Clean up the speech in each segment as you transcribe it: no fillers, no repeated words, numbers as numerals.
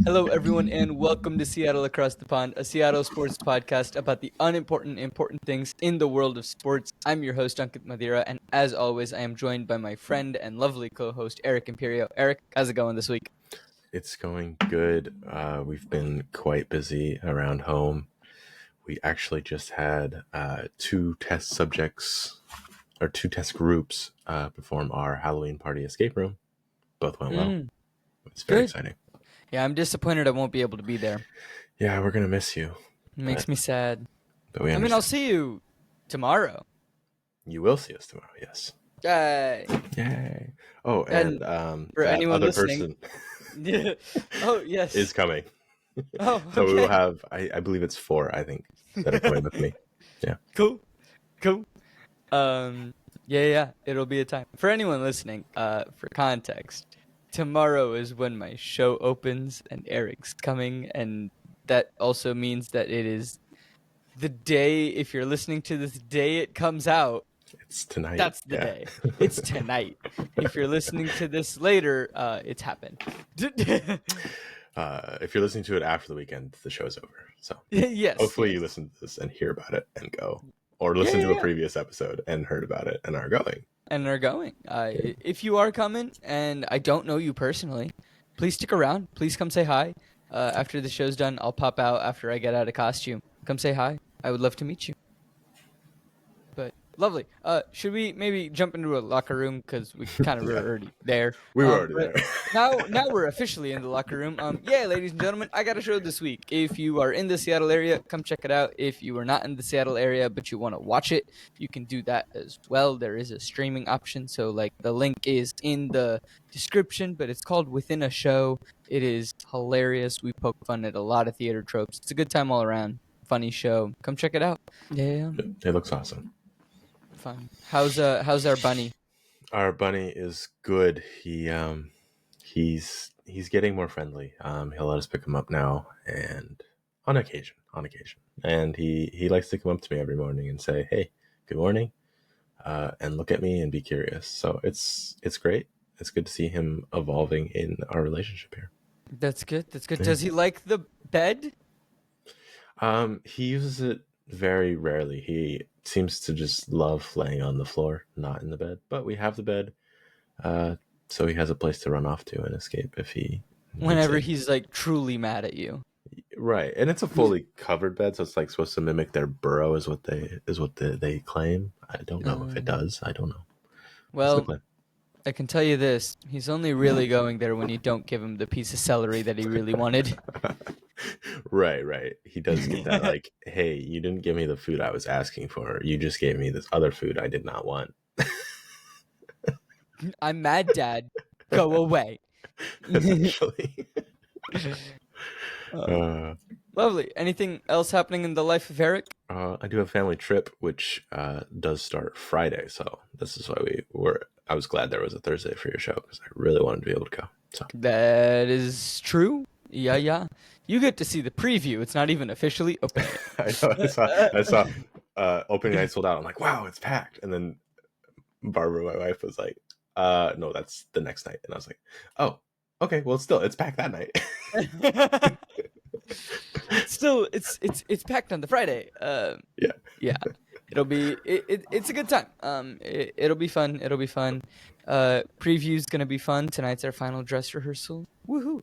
Hello, everyone, and welcome to Seattle Across the Pond, a Seattle sports podcast about the important things in the world of sports. I'm your host, Ankit Madira, and as always, I am joined by my friend and lovely co-host, Eric Imperio. Eric, how's it going this week? It's going good. We've been quite busy around home. We actually just had two test groups perform our Halloween party escape room. Both went well. It's very Good. exciting. Yeah, I'm disappointed I won't be able to be there. Yeah, we're gonna miss you. It makes me sad. But we I mean, understand. I'll see you tomorrow. You will see us tomorrow. Yes. Yay. Yay! Oh, And and for that anyone other listening- person Yeah. Oh, yes. is coming. Oh, So we will okay. have. I believe it's 4. I think that are coming with me. Cool. Yeah, it'll be a time. For anyone listening, for context, tomorrow is when my show opens and Eric's coming, and that also means that it is the day, if you're listening to this day it comes out, It's tonight. that's the day. It's tonight. If you're listening to this later, it's happened. If you're listening to it after the weekend, the show's over. So Yes. hopefully you yes. listen to this and hear about it and go, or listen to a previous episode and heard about it and are going. And are going. If you are coming, and I don't know you personally, please stick around. Please come say hi. After the show's done, I'll pop out after I get out of costume. Come say hi. I would love to meet you. But lovely. Should we maybe jump into a locker room, because we kind of were already there. We were already but there. now we're officially in the locker room. Yeah, ladies and gentlemen, I got a show this week. If you are in the Seattle area, come check it out. If you are not in the Seattle area but you want to watch it, you can do that as well. There is a streaming option, so like the link is in the description, but it's called Within a Show. It is hilarious. We poke fun at a lot of theater tropes. It's a good time all around. Funny show. Come check it out. Yeah. It looks awesome. Fun. How's our bunny? Our bunny is good. He's getting more friendly. He'll let us pick him up now, and on occasion, and he likes to come up to me every morning and say, "Hey, good morning," and look at me and be curious. So it's great. It's good to see him evolving in our relationship here. That's good. Yeah. Does he like the bed? He uses it very rarely. He seems to just love laying on the floor, not in the bed. But we have the bed, so he has a place to run off to and escape if he needs Whenever it. he's like truly mad at you. Right, and it's a fully covered bed, so it's like supposed to mimic their burrow, is what they claim. I don't know if it does. I don't know. Well, I can tell you this: he's only really going there when you don't give him the piece of celery that he really wanted. Right. He does get that, like, hey, you didn't give me the food I was asking for. You just gave me this other food I did not want. I'm mad, Dad. Go away. Essentially. Lovely. Anything else happening in the life of Eric? I do have a family trip, which does start Friday. So this is why I was glad there was a Thursday for your show, because I really wanted to be able to go. So That is true. Yeah. You get to see the preview. It's not even officially open. I know. I saw opening night sold out. I'm like, wow, it's packed. And then Barbara, my wife, was like, no, that's the next night. And I was like, oh, okay, well, it's packed that night. Still, it's packed on the Friday. Yeah. It'll be it's a good time. It'll be fun. Preview's gonna be fun. Tonight's our final dress rehearsal. Woohoo!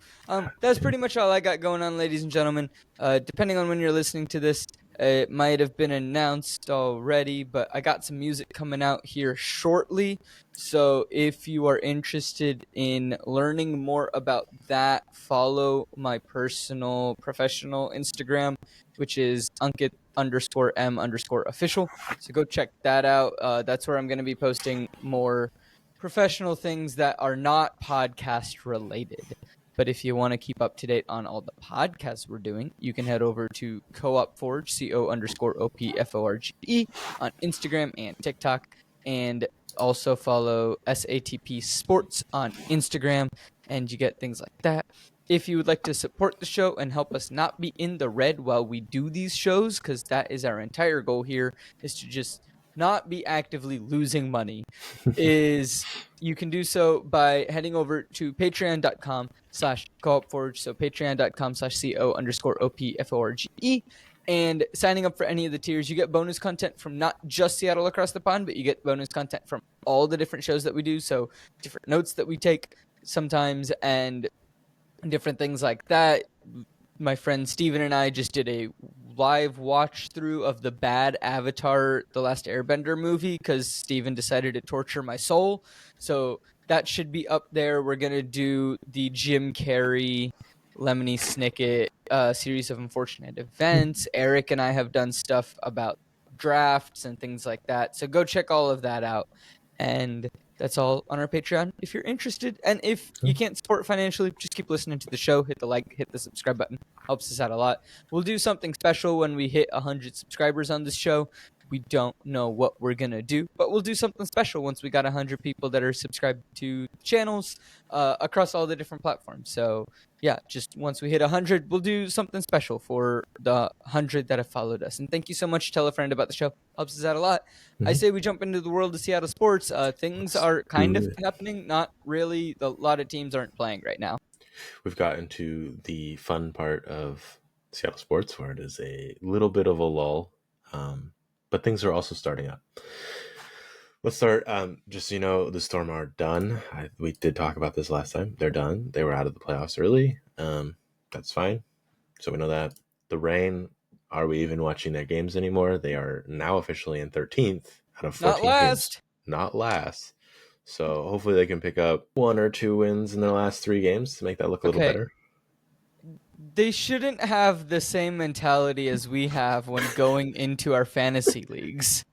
That's pretty much all I got going on, ladies and gentlemen. Depending on when you're listening to this, it might have been announced already, but I got some music coming out here shortly. So if you are interested in learning more about that, follow my personal professional Instagram, which is Ankit_M_official. So go check that out. That's where I'm going to be posting more professional things that are not podcast related. But if you want to keep up to date on all the podcasts we're doing, you can head over to Co-op Forge, CO_OPFORGE, on Instagram and TikTok. And also follow SATP Sports on Instagram, and you get things like that. If you would like to support the show and help us not be in the red while we do these shows, because that is our entire goal here, is to just not be actively losing money is you can do so by heading over to patreon.com/co-op so patreon.com/co_OPFORGE, and signing up for any of the tiers. You get bonus content from not just Seattle Across the Pond, but you get bonus content from all the different shows that we do. So different notes that we take sometimes and different things like that. My friend Steven and I just did a live watch through of the bad Avatar The Last Airbender movie because Steven decided to torture my soul. So that should be up there. We're going to do the Jim Carrey, Lemony Snicket series of unfortunate events. Eric and I have done stuff about drafts and things like that. So go check all of that out. And that's all on our Patreon if you're interested. And if you can't support financially, just keep listening to the show. Hit the like, hit the subscribe button. Helps us out a lot. We'll do something special when we hit 100 subscribers on this show. We don't know what we're going to do, but we'll do something special once we got 100 people that are subscribed to channels across all the different platforms. So yeah, just once we hit 100, we'll do something special for the 100 that have followed us. And thank you so much. Tell a friend about the show. Helps us out a lot. I say we jump into the world of Seattle sports. Things are kind of happening. Not really. A lot of teams aren't playing right now. We've gotten to the fun part of Seattle sports where it is a little bit of a lull. But things are also starting up. Let's start. Just so you know, the Storm are done. We did talk about this last time. They're done. They were out of the playoffs early. That's fine. So we know that. The Reign, are we even watching their games anymore? They are now officially in 13th out of 14 games. Not last. So hopefully they can pick up 1 or 2 wins in their last 3 games to make that look a little better. They shouldn't have the same mentality as we have when going into our fantasy leagues,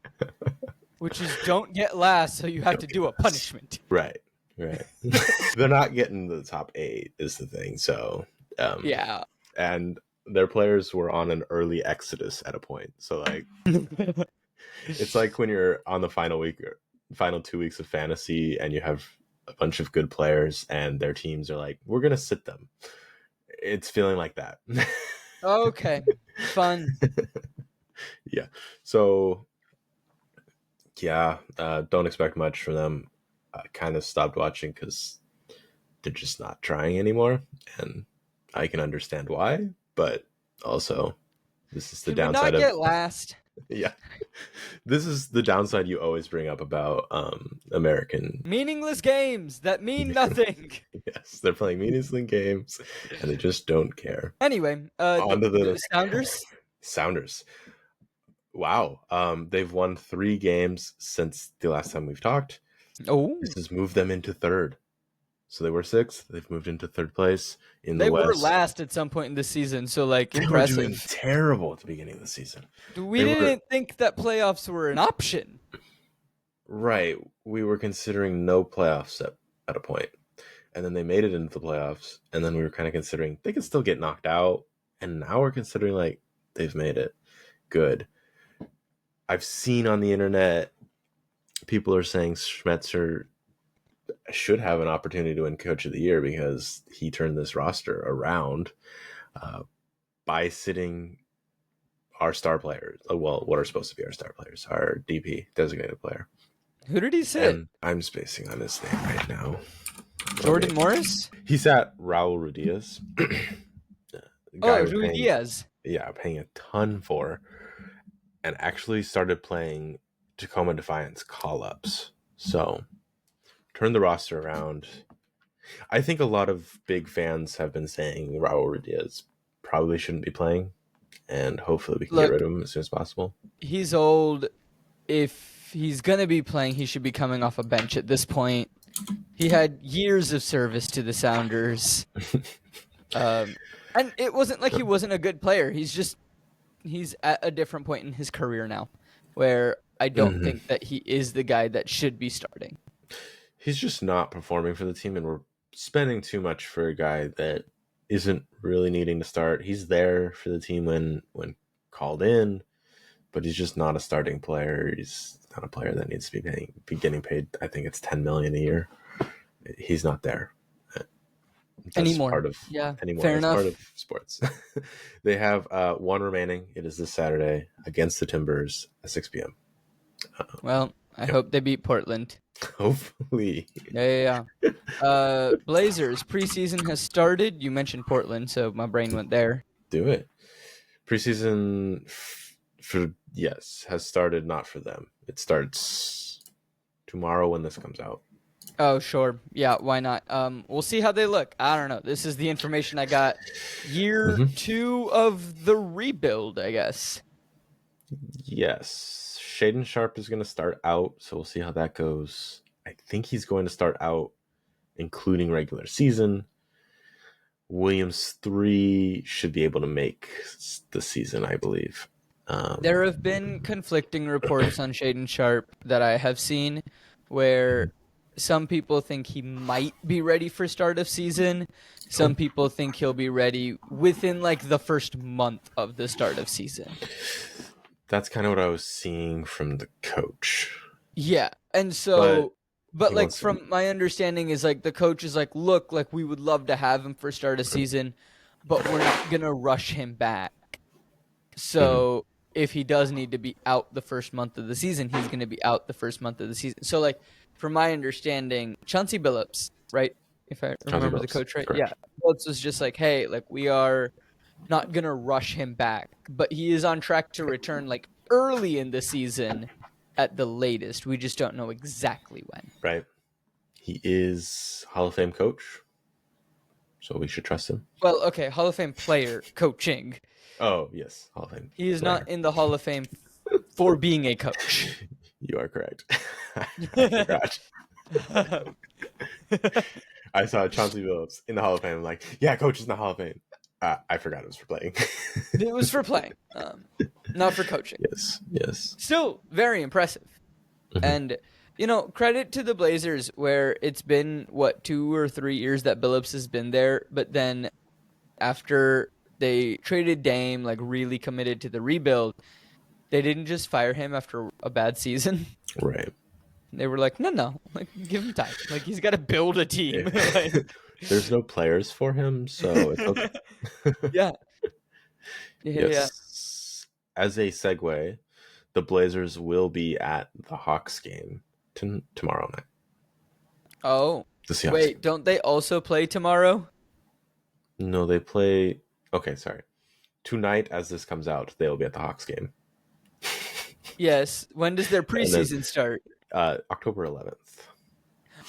which is don't get last, so you have to do a punishment. Right. They're not getting the top 8 is the thing. So yeah, and their players were on an early exodus at a point. So like, it's like when you're on the final 2 weeks of fantasy and you have a bunch of good players and their teams are like, we're gonna sit them. It's feeling like that. Okay. Fun. Yeah. So, yeah, don't expect much from them. I kind of stopped watching because they're just not trying anymore. And I can understand why. But also, this is the downside of... not get last. Yeah. This is the downside you always bring up about American meaningless games that mean nothing. Yes, they're playing meaningless games and they just don't care. Anyway, on to the Sounders. Wow. They've won 3 games since the last time we've talked. Oh, this has moved them into 3rd. So they were 6th. They've moved into 3rd place in the West. They were last at some point in the season, so like they impressive. Were doing terrible at the beginning of the season. We didn't think that playoffs were an option. Right. We were considering no playoffs at a point. And then they made it into the playoffs. And then we were kind of considering they could still get knocked out. And now we're considering like they've made it. Good. I've seen on the internet people are saying Schmetzer should have an opportunity to win Coach of the Year because he turned this roster around by sitting our star players. Well, what are supposed to be our star players? Our DP, designated player. Who did he sit? And I'm spacing on his name right now. Jordan Morris? He sat Raul Ruidiaz. Ruidiaz. Yeah, paying a ton for. And actually started playing Tacoma Defiance call-ups. So, turn the roster around. I think a lot of big fans have been saying Raul Ruidiaz probably shouldn't be playing. And hopefully we can get rid of him as soon as possible. He's old. If he's going to be playing, he should be coming off a bench at this point. He had years of service to the Sounders. And it wasn't like he wasn't a good player. He's at a different point in his career now where I don't think that he is the guy that should be starting. He's just not performing for the team, and we're spending too much for a guy that isn't really needing to start. He's there for the team when called in, but he's just not a starting player. He's not a player that needs to be getting paid. I think it's $10 million a year. He's not there. That's anymore. Fair enough. Part of sports. They have 1 remaining. It is this Saturday against the Timbers at 6 p.m. Well, I hope they beat Portland. Hopefully. Yeah. Blazers preseason has started. You mentioned Portland, so my brain went there. Do it. Preseason has started, not for them. It starts tomorrow when this comes out. Oh, sure. Yeah, why not? We'll see how they look. I don't know. This is the information I got. Year 2 of the rebuild, I guess. Yes. Shaden Sharp is going to start out, so we'll see how that goes. I think he's going to start out including regular season. Williams 3 should be able to make the season, I believe. There have been conflicting reports on Shaden Sharp that I have seen where some people think he might be ready for start of season. Some people think he'll be ready within like the first month of the start of season. That's kind of what I was seeing from the coach. Yeah. And so, but like from my understanding is like the coach is like, look, like we would love to have him for start of season, but we're not going to rush him back. So if he does need to be out the first month of the season, he's going to be out the first month of the season. So like from my understanding, Chauncey Billups, right? If I remember the coach right. Correct. Yeah. Billups was just like, hey, like we are not going to rush him back, but he is on track to return like early in the season at the latest. We just don't know exactly when. Right. He is Hall of Fame coach, so we should trust him. Well, okay, Hall of Fame player coaching. Oh, yes, Hall of Fame. He is not in the Hall of Fame for being a coach. You are correct. I forgot. I saw Chauncey Billups in the Hall of Fame. I'm like, yeah, coach is in the Hall of Fame. I forgot it was for playing. It was for playing, not for coaching. Yes. Still very impressive. And, you know, credit to the Blazers where it's been, 2 or 3 years that Billups has been there. But then after they traded Dame, like really committed to the rebuild, they didn't just fire him after a bad season. Right. They were like, no, like give him time. Like he's got to build a team. Like, there's no players for him, so it's okay. Yeah. As a segue, the Blazers will be at the Hawks game tomorrow night. Oh. Wait, don't they also play tomorrow? No, they play... Okay, sorry. Tonight, as this comes out, they will be at the Hawks game. Yes. When does their preseason start? October 11th.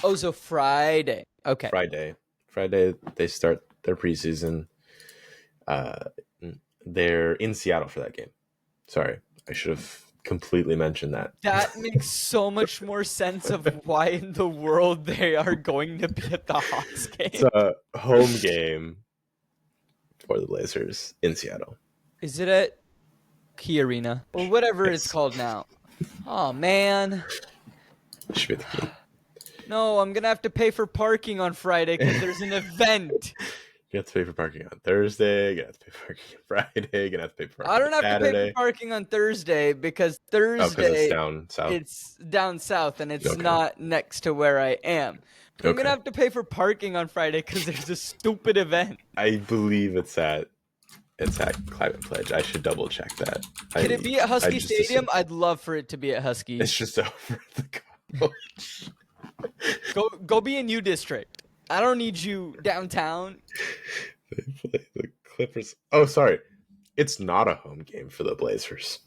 Oh, so Friday. Okay. Friday, they start their preseason. They're in Seattle for that game. Sorry, I should have completely mentioned that. That makes so much more sense of why in the world they are going to be at the Hawks game. It's a home game for the Blazers in Seattle. Is it at Key Arena or whatever it's called now? Oh man. It should be the Key. No, I'm gonna have to pay for parking on Friday because there's an event. You have to pay for parking on Thursday. You have to pay for parking on Friday. You have to pay for parking on I don't have Saturday. to pay for parking on Thursday because Thursday it's down south. It's down south and it's not next to where I am. I'm gonna have to pay for parking on Friday because there's a stupid event. I believe it's at Climate Pledge. I should double check that. Can it be at Husky Stadium? I'd love for it to be at Husky. It's just over the college. Go be in U District. I don't need you downtown. They play the Clippers. Oh, sorry. It's not a home game for the Blazers.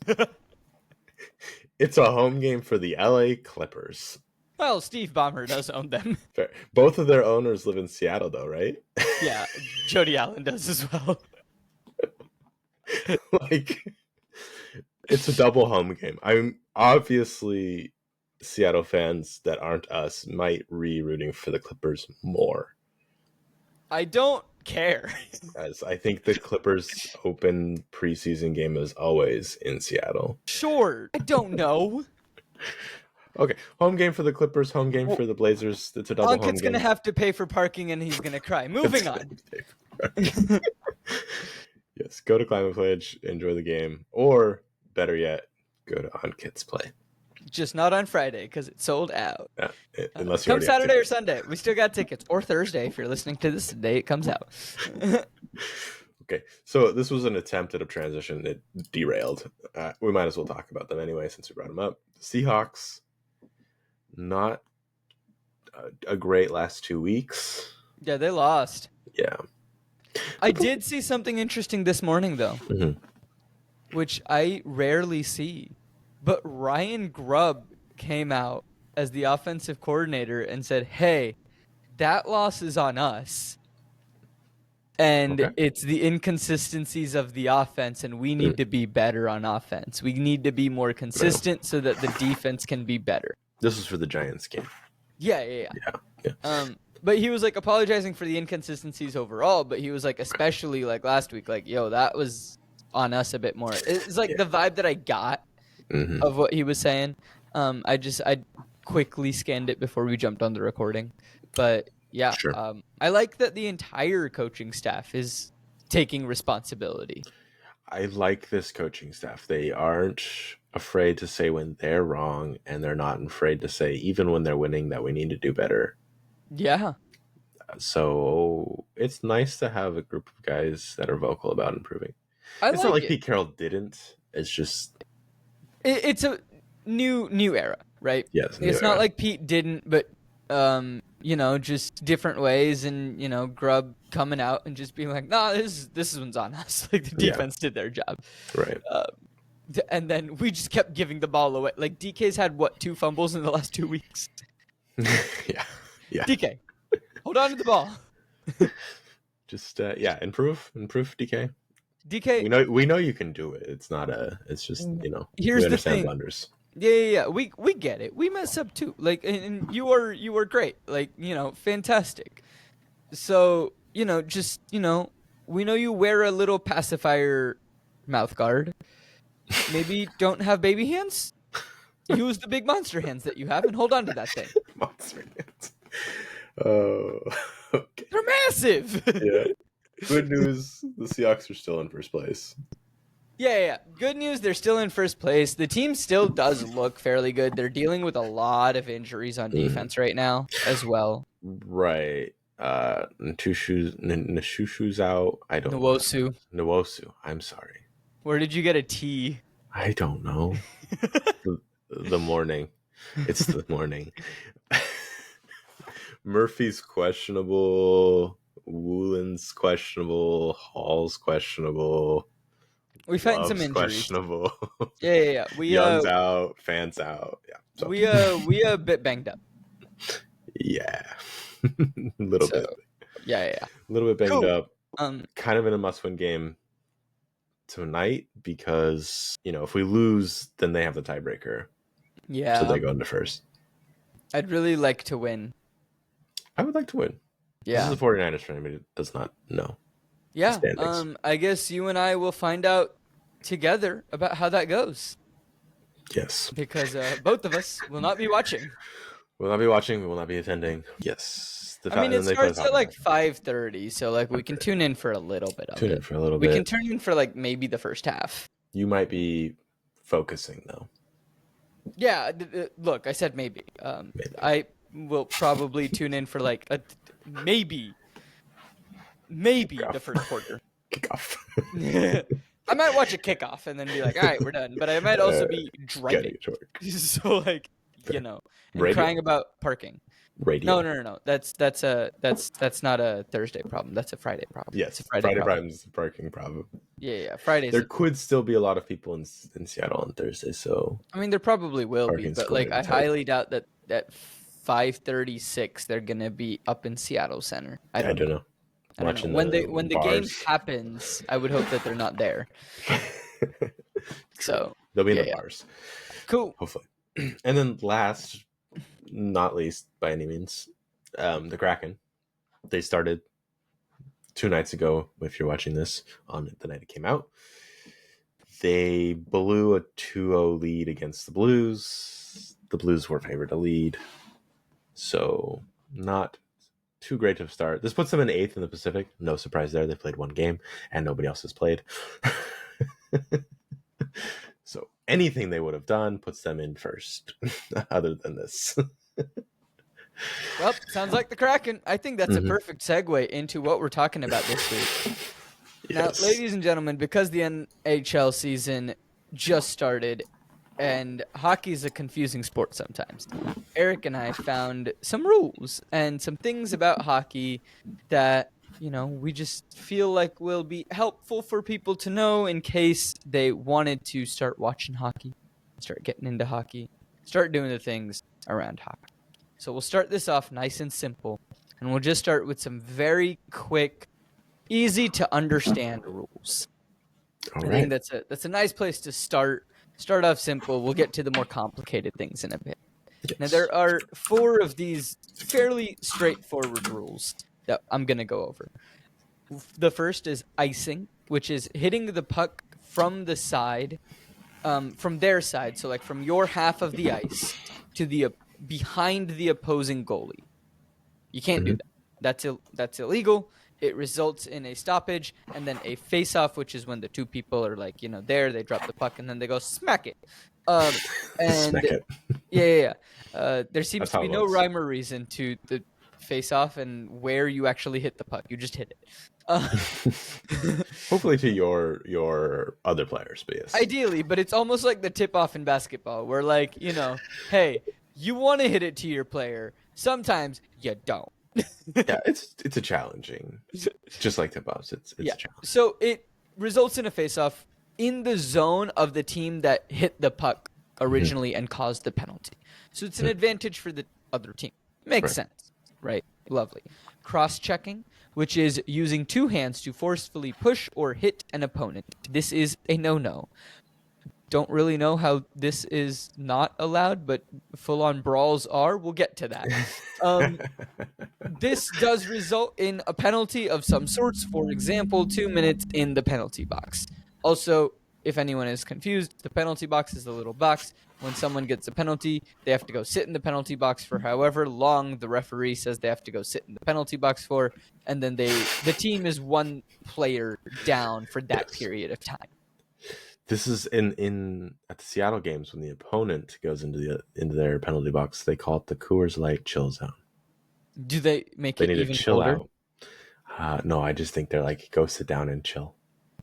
It's a home game for the LA Clippers. Well, Steve Ballmer does own them. Fair. Both of their owners live in Seattle, though, right? Yeah, Jody Allen does as well. Like, it's a double home game. I'm obviously... Seattle fans that aren't us might rooting for the Clippers more. I don't care. As I think the Clippers open preseason game is always in Seattle. Sure. I don't know. Okay. Home game for the Clippers, home game for the Blazers. It's a double home game. Ankit's going to have to pay for parking and he's going to cry. Moving on. Yes. Go to Climate Pledge, enjoy the game. Or, better yet, go to Ankit's play. Just not on Friday because it's sold out. Yeah, unless you come Saturday or Sunday. We still got tickets. Or Thursday if you're listening to this today. It comes out. Okay, so this was an attempt at a transition. It derailed. We might as well talk about them anyway, since we brought them up. The Seahawks, not a great last 2 weeks. Yeah, they lost. Yeah. I did see something interesting this morning, though, which I rarely see. But Ryan Grubb came out as the offensive coordinator and said, hey, that loss is on us. And it's the inconsistencies of the offense, and we need to be better on offense. We need to be more consistent so that the defense can be better. This was for the Giants game. Yeah. But he was like apologizing for the inconsistencies overall, but he was like, especially like last week, like, yo, that was on us a bit more. It's like the vibe that I got of what he was saying. I quickly scanned it before we jumped on the recording, but yeah, sure. I like that the entire coaching staff is taking responsibility. I like this coaching staff. They aren't afraid to say when they're wrong, and they're not afraid to say, even when they're winning, that we need to do better. Yeah. So it's nice to have a group of guys that are vocal about improving. It's not like Pete Carroll didn't. It's just... It's a new era, right? Yes. It's not like Pete didn't, but... just different ways, and Grubb coming out and just being like, "Nah, this one's on us." Like the defense did their job, right? And then we just kept giving the ball away. Like DK's had 2 fumbles in the last 2 weeks. yeah. DK, hold on to the ball. Just improve, DK. DK, we know you can do it. It's not it's just Here's the thing. Blunders. Yeah. We get it. We mess up too. Like, and you are great. Like, fantastic. So, we know you wear a little pacifier mouth guard. Maybe don't have baby hands. Use the big monster hands that you have and hold on to that thing. Monster hands. Oh, okay. They're massive. Yeah. Good news, the Seahawks are still in first place. Yeah. Good news, they're still in first place. The team still does look fairly good. They're dealing with a lot of injuries on defense right now as well. Right. Nshushu's out. I don't know. Nwosu. I'm sorry. Where did you get a T? I don't know. the morning. It's the morning. Murphy's questionable. Woolen's questionable. Hall's questionable. We find some injuries. Questionable. Yeah. Young's out. Fans out. Yeah. So. We a bit banged up. Yeah. A little bit. Yeah. A little bit banged up. Kind of in a must-win game tonight because, if we lose, then they have the tiebreaker. Yeah. So they go into first. I'd really like to win. I would like to win. Yeah. This is a 49ers fan, but it does not know. Yeah. I guess you and I will find out together about how that goes. Yes. Because both of us will not be watching. We'll not be watching. We will not be attending. Yes. It starts at 5:30, so we can tune in for a little bit of it. Tune in for a little bit. We can tune in for maybe the first half. You might be focusing though. Yeah. Look, I said maybe. Maybe. I will probably tune in for maybe the first quarter. Kickoff. I might watch a kickoff and then be like, all right, we're done. But I might also be driving. So and crying about parking. Radio. No. That's not a Thursday problem. That's a Friday problem. Yes, Friday problem is a parking problem. Yeah. Fridays. There could still be a lot of people in Seattle on Thursday, so. I mean, there probably will be, but I highly doubt that at 5:36 they're gonna be up in Seattle Center. I don't know. When the game happens, I would hope that they're not there. So they'll be in the bars. Cool. Hopefully. And then last, not least by any means, the Kraken. They started 2 nights ago, if you're watching this, on the night it came out. They blew a 2-0 lead against the Blues. The Blues were favored to lead. So not too great of a start. This puts them in 8th in the Pacific. No surprise there. They played 1 game and nobody else has played. So anything they would have done puts them in first, other than this. Well, sounds like the Kraken. I think that's a perfect segue into what we're talking about this week. Now, ladies and gentlemen, because the NHL season just started and hockey is a confusing sport sometimes, Eric and I found some rules and some things about hockey that, we just feel like will be helpful for people to know in case they wanted to start watching hockey, start getting into hockey, start doing the things around hockey. So we'll start this off nice and simple, and we'll just start with some very quick, easy to understand rules. All I right. think that's a nice place to start. Start off simple. We'll get to the more complicated things in a bit. Yes. Now there are 4 of these fairly straightforward rules that I'm gonna go over. The first is icing, which is hitting the puck from the side, from their side, so like from your half of the ice to the behind the opposing goalie. You can't do that. That's illegal. It results in a stoppage and then a face-off, which is when the two people are like, there, they drop the puck and then they go smack it. Smack it. Yeah. There seems That's to how be it no looks. rhyme or reason to the face-off and where you actually hit the puck. You just hit it. Hopefully to your other players, but yes. Ideally, but it's almost like the tip-off in basketball where like, hey, you want to hit it to your player. Sometimes you don't. Yeah, it's a challenging, just like tip-offs. It's a challenge. So it results in a face-off in the zone of the team that hit the puck originally and caused the penalty. So it's an advantage for the other team. Makes sense, right? Lovely. Cross-checking, which is using 2 hands to forcefully push or hit an opponent. This is a no-no. Don't really know how this is not allowed, but full-on brawls are. We'll get to that. This does result in a penalty of some sorts. For example, 2 minutes in the penalty box. Also, if anyone is confused, the penalty box is the little box. When someone gets a penalty, they have to go sit in the penalty box for however long the referee says they have to go sit in the penalty box for, and then the team is 1 player down for that period of time. This is in at the Seattle games when the opponent goes into their penalty box. They call it the Coors Light chill zone. Do they make it need even to chill colder? out. No, I just think they're like, go sit down and chill.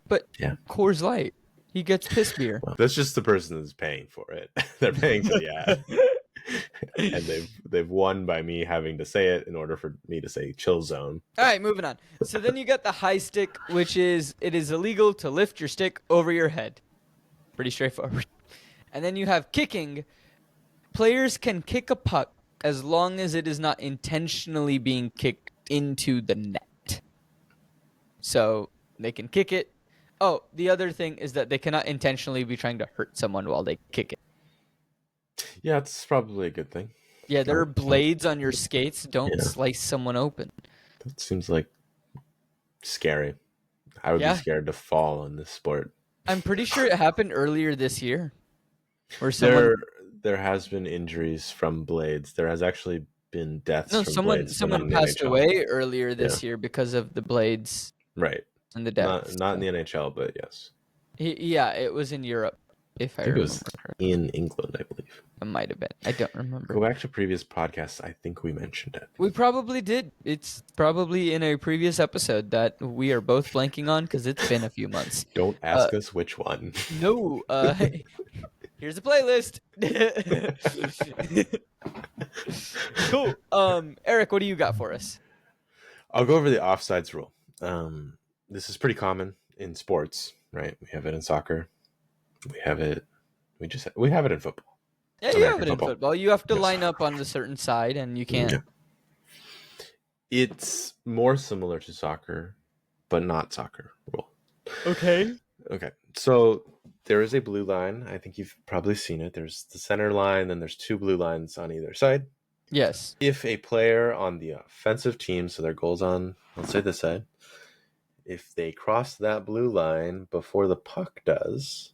But yeah, Coors Light, he gets piss beer. Well, that's just the person that's paying for it. They're paying for the ad, and they've won by me having to say it in order for me to say chill zone. All right, moving on. So then you got the high stick, which is it is illegal to lift your stick over your head. Pretty straightforward. And then you have kicking. Players can kick a puck as long as it is not intentionally being kicked into the net. So they can kick it. Oh, the other thing is that they cannot intentionally be trying to hurt someone while they kick it. Yeah, it's probably a good thing. Yeah, there are blades on your skates. Don't slice someone open. That seems like scary. I would be scared to fall in this sport. I'm pretty sure it happened earlier this year. Where there has been injuries from blades. There has actually been deaths from blades. Someone passed away earlier this year because of the blades. Right. And the deaths. Not in the NHL, but yes. It was in Europe, if I remember. It was in England, I believe. It might have been. I don't remember. Go back to previous podcasts. I think we mentioned it. We probably did. It's probably in a previous episode that we are both blanking on because it's been a few months. Don't ask us which one. No. Here's a playlist. Cool. Eric, what do you got for us? I'll go over the offsides rule. This is pretty common in sports, right? We have it in soccer. We have it in football. Yeah, you have it in football. You have to line up on a certain side, and you can't. Yeah. It's more similar to soccer, but not soccer rule. Okay. So there is a blue line. I think you've probably seen it. There's the center line, then there's 2 blue lines on either side. Yes. If a player on the offensive team, so their goal's on, let's say this side, if they cross that blue line before the puck does,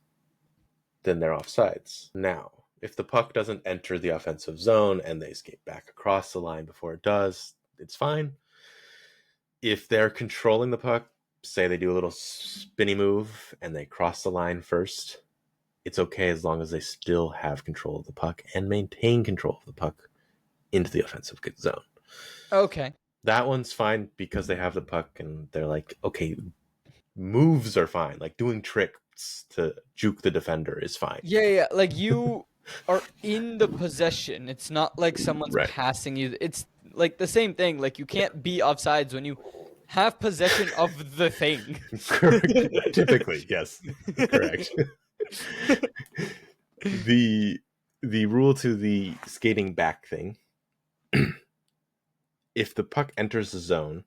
then they're offsides. Now, if the puck doesn't enter the offensive zone and they skate back across the line before it does, it's fine. If they're controlling the puck, say they do a little spinny move and they cross the line first, it's okay as long as they still have control of the puck and maintain control of the puck into the offensive zone. Okay. That one's fine because they have the puck and they're like, okay, moves are fine. Like doing tricks to juke the defender is fine. Yeah. Like you are in the possession. It's not like someone's Right. passing you. It's like the same thing. Like you can't be offsides when you have possession of the thing. Correct. Typically, yes. Correct. The rule to the skating back thing, if the puck enters the zone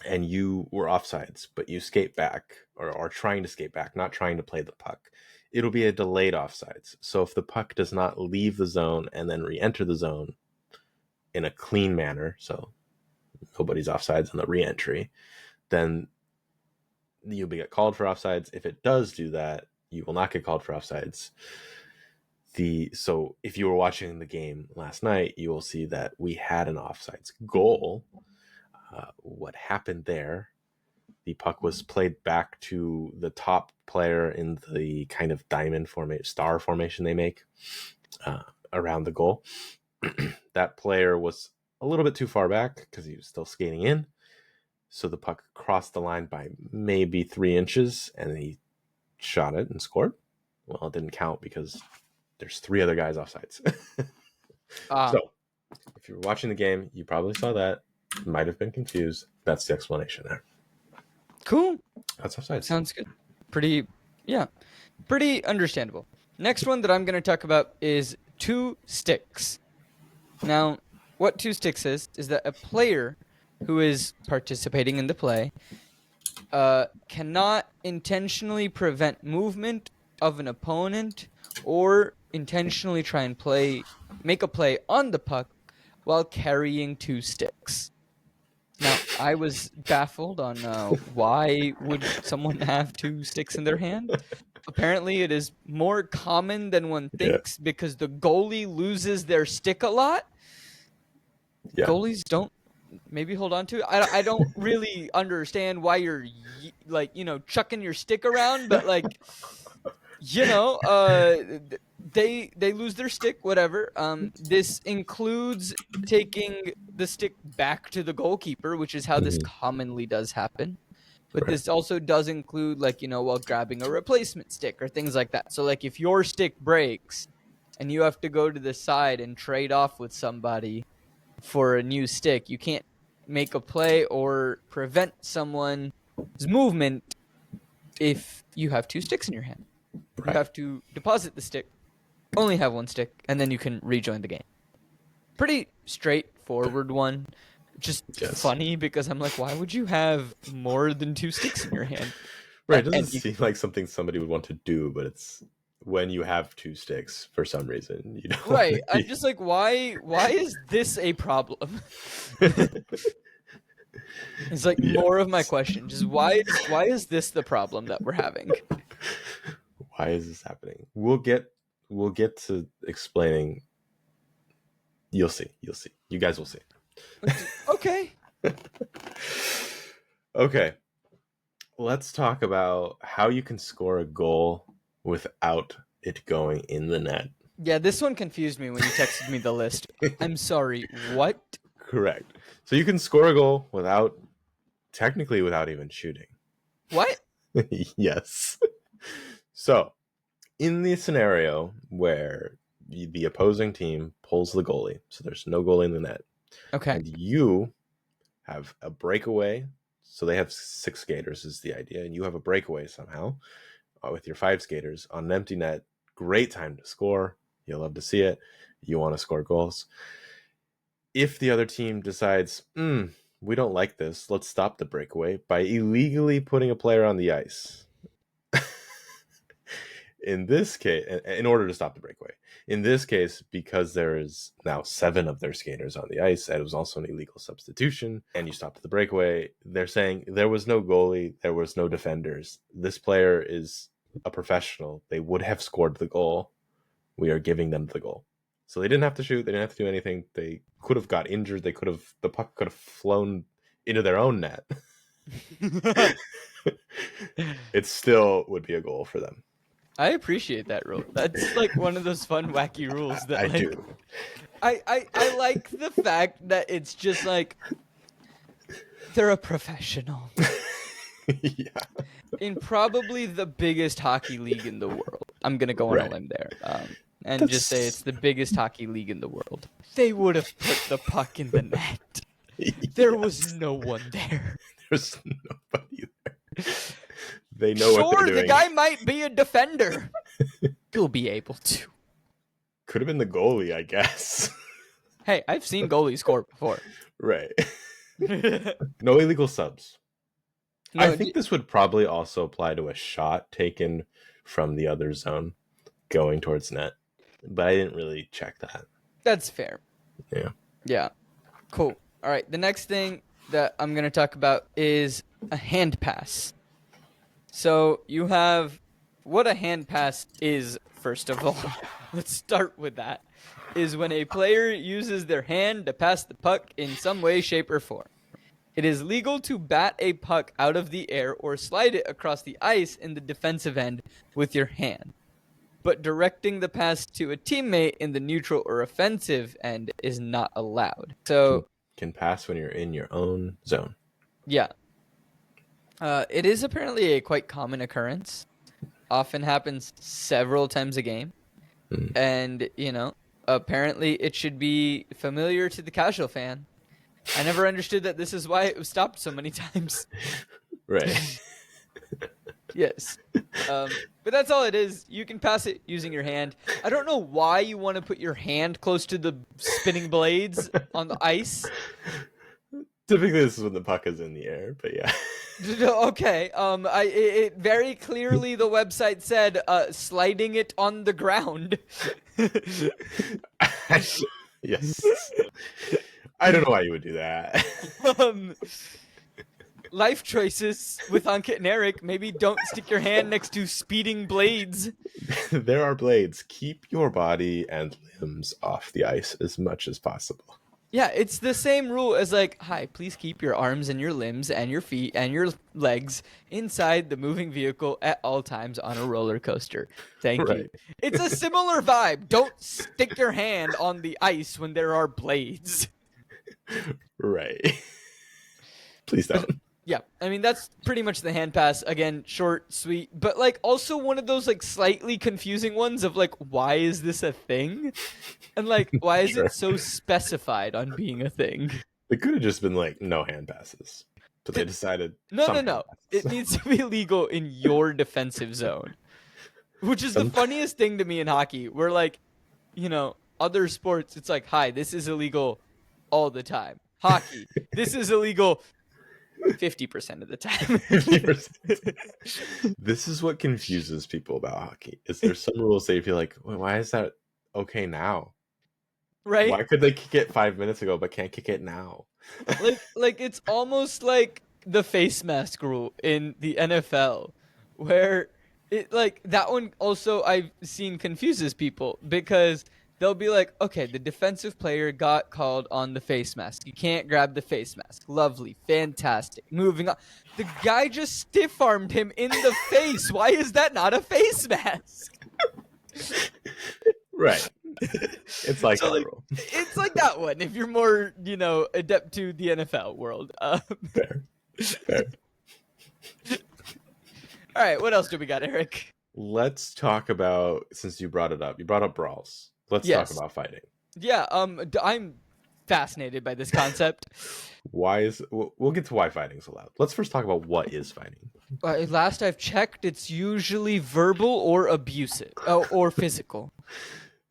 and you were offsides, but you skate back or are trying to skate back, not trying to play the puck, it'll be a delayed offsides. So if the puck does not leave the zone and then re-enter the zone in a clean manner, so nobody's offsides in the re-entry, then you'll get called for offsides. If it does do that, you will not get called for offsides. So if you were watching the game last night, you will see that we had an offsides goal. What happened there? The puck was played back to the top player in the kind of diamond star formation they make around the goal. That player was a little bit too far back because he was still skating in. So the puck crossed the line by maybe 3 inches, and he shot it and scored. Well, it didn't count because there's 3 other guys offsides. So if you were watching the game, you probably saw that. Might have been confused. That's the explanation there. Cool. That's offsides. Sounds good. Pretty understandable. Next one that I'm going to talk about is 2 sticks. Now, what 2 sticks is that a player who is participating in the play cannot intentionally prevent movement of an opponent or intentionally try and make a play on the puck while carrying 2 sticks. Now, I was baffled on why would someone have 2 sticks in their hand. Apparently, it is more common than one thinks because the goalie loses their stick a lot. Yeah. Goalies don't maybe hold on to it. I don't really understand why you're chucking your stick around, but they lose their stick, whatever. This includes taking the stick back to the goalkeeper, which is how this commonly does happen. But this also does include while grabbing a replacement stick or things like that. So if your stick breaks and you have to go to the side and trade off with somebody for a new stick, you can't make a play or prevent someone's movement if you have 2 sticks in your hand. You have to deposit the stick, only have 1 stick, and then you can rejoin the game. Pretty straightforward one. Just funny because I'm like, why would you have more than 2 sticks in your hand? Right, it doesn't seem like something somebody would want to do, but it's when you have 2 sticks for some reason, you don't. Right, I'm just like, why is this a problem? It's more of my question. Just why is this the problem that we're having? Why is this happening? We'll get to explaining. You'll see. You guys will see. Okay. Okay. Let's talk about how you can score a goal without it going in the net. Yeah, this one confused me when you texted me the list. I'm sorry, what? Correct. So you can score a goal without even shooting. What? Yes. So, in the scenario where the opposing team pulls the goalie, so there's no goalie in the net. Okay. And you have a breakaway. So they have 6 skaters is the idea. And you have a breakaway somehow with your 5 skaters on an empty net. Great time to score. You'll love to see it. You want to score goals. If the other team decides, we don't like this, let's stop the breakaway by illegally putting a player on the ice. In this case, in order to stop the breakaway. In this case, because there is now 7 of their skaters on the ice, and it was also an illegal substitution, and you stopped the breakaway, they're saying there was no goalie, there was no defenders. This player is a professional. They would have scored the goal. We are giving them the goal. So they didn't have to shoot. They didn't have to do anything. They could have got injured. The puck could have flown into their own net. It still would be a goal for them. I appreciate that rule. That's one of those fun, wacky rules that I do. I like the fact that it's just they're a professional. Yeah. In probably the biggest hockey league in the world. I'm gonna go on a limb there, and just say it's the biggest hockey league in the world. They would have put the puck in the net. There was no one there. There's nobody there. They know what they're doing. Sure, the guy might be a defender. He'll be able to. Could have been the goalie, I guess. Hey, I've seen goalies score before. Right. No illegal subs. No, I think this would probably also apply to a shot taken from the other zone going towards net. But I didn't really check that. That's fair. Yeah. Yeah. Cool. All right. The next thing that I'm going to talk about is a hand pass. So you have what a hand pass is, first of all. Let's start with that. Is when a player uses their hand to pass the puck in some way, shape, or form. It is legal to bat a puck out of the air or slide it across the ice in the defensive end with your hand. But directing the pass to a teammate in the neutral or offensive end is not allowed. So can pass when you're in your own zone. Yeah. It is apparently a quite common occurrence. Often happens several times a game. And, apparently it should be familiar to the casual fan. I never understood that this is why it was stopped so many times. Right. Yes. But that's all it is. You can pass it using your hand. I don't know why you want to put your hand close to the spinning blades on the ice. Typically, this is when the puck is in the air, but yeah. Okay. It very clearly the website said sliding it on the ground. Yes. I don't know why you would do that. Life choices with Ankit and Eric. Maybe don't stick your hand next to speeding blades. There are blades. Keep your body and limbs off the ice as much as possible. Yeah, it's the same rule as hi, please keep your arms and your limbs and your feet and your legs inside the moving vehicle at all times on a roller coaster. Thank you. It's a similar vibe. Don't stick your hand on the ice when there are blades. Right. Please don't. Yeah, I mean, that's pretty much the hand pass. Again, short, sweet, but also one of those slightly confusing ones of why is this a thing? And why is it so specified on being a thing? It could have just been no hand passes, but they decided no. It needs to be legal in your defensive zone, which is the funniest thing to me in hockey. Where other sports, it's hi, this is illegal all the time. Hockey, this is illegal 50% of the time. 50%. This is what confuses people about hockey. Is there some rules they feel why is that okay now? Right? Why could they kick it 5 minutes ago but can't kick it now? It's almost like the face mask rule in the NFL, where it that one also I've seen confuses people because they'll be okay, the defensive player got called on the face mask. You can't grab the face mask. Lovely. Fantastic. Moving on. The guy just stiff-armed him in the face. Why is that not a face mask? Right. It's like that rule. It's like that one, if you're more, adept to the NFL world. Fair. All right, what else do we got, Eric? Let's talk about, since you brought it up, you brought up brawls. Let's talk about fighting. Yeah, I'm fascinated by this concept. We'll get to why fighting's allowed. Let's first talk about what is fighting. Last I've checked, it's usually verbal or abusive or physical.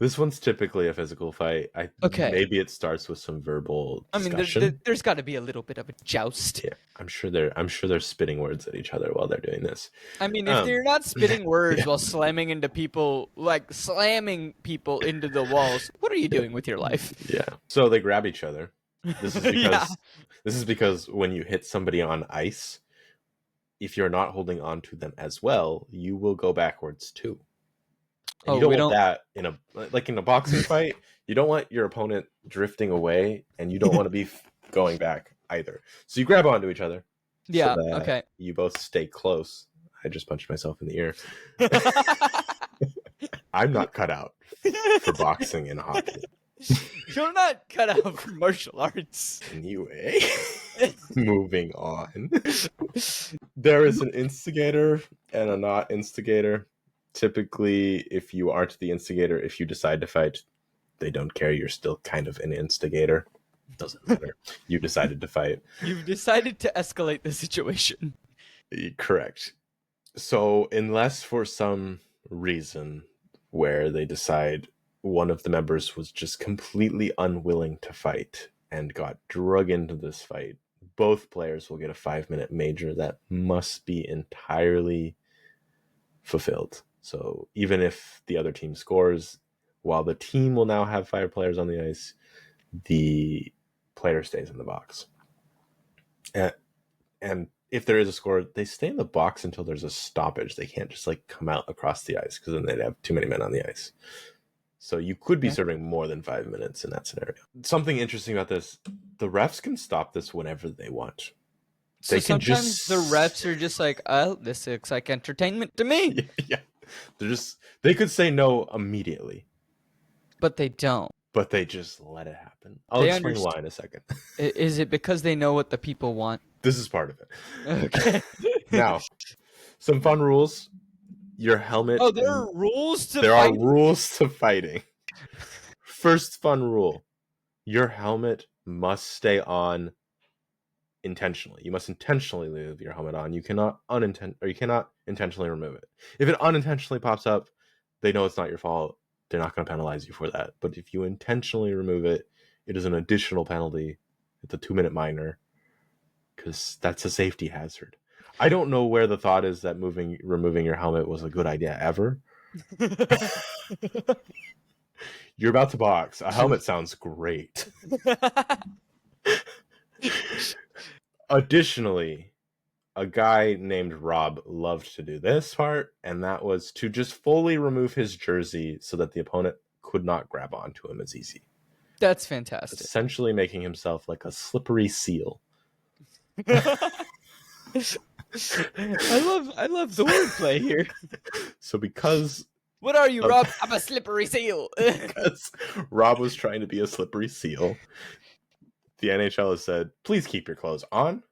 This one's typically a physical fight. Maybe it starts with some verbal discussion. I mean, there's got to be a little bit of a joust. Yeah, I'm sure they're spitting words at each other while they're doing this. I mean, if they're not spitting words while slamming into people, slamming people into the walls, what are you doing with your life? Yeah. So they grab each other. This is because when you hit somebody on ice, if you're not holding on to them as well, you will go backwards too. And you don't want that in a boxing fight. You don't want your opponent drifting away, and you don't want to be going back either. So you grab onto each other. Yeah. So that okay. You both stay close. I just punched myself in the ear. I'm not cut out for boxing and hockey. You're not cut out for martial arts. Anyway, moving on. There is an instigator and a not instigator. Typically, if you aren't the instigator, if you decide to fight, they don't care. You're still kind of an instigator. Doesn't matter. You decided to fight. You've decided to escalate the situation. Correct. So, unless for some reason where they decide one of the members was just completely unwilling to fight and got drug into this fight, both players will get a 5-minute major that must be entirely fulfilled. So even if the other team scores, while the team will now have 5 players on the ice, the player stays in the box. And if there is a score, they stay in the box until there's a stoppage. They can't just like come out across the ice because then they'd have too many men on the ice. So you could be serving more than 5 minutes in that scenario. Something interesting about this, the refs can stop this whenever they want. So sometimes the refs are just like, oh, this looks like entertainment to me. Yeah. They could say no immediately. But they don't. But they just let it happen. I'll explain why in a second. Is it because they know what the people want? This is part of it. Okay. Now, some fun rules. Your helmet. Oh, there are rules to fighting? There fighting? are rules to fighting. First fun rule. Your helmet must stay on intentionally. You must intentionally leave your helmet on. You cannot intentionally remove it. If it unintentionally pops up, they know it's not your fault. They're not going to penalize you for that. But if you intentionally remove it, it is an additional penalty. It's a 2-minute minor because that's a safety hazard. I don't know where the thought is that removing your helmet was a good idea ever. You're about to box. A helmet sounds great. Additionally, a guy named Rob loved to do this part, and that was to just fully remove his jersey so that the opponent could not grab onto him as easy. That's fantastic. Essentially making himself like a slippery seal. I love the wordplay here. So because... What are you, Rob? I'm a slippery seal. Because Rob was trying to be a slippery seal, the NHL has said, please keep your clothes on.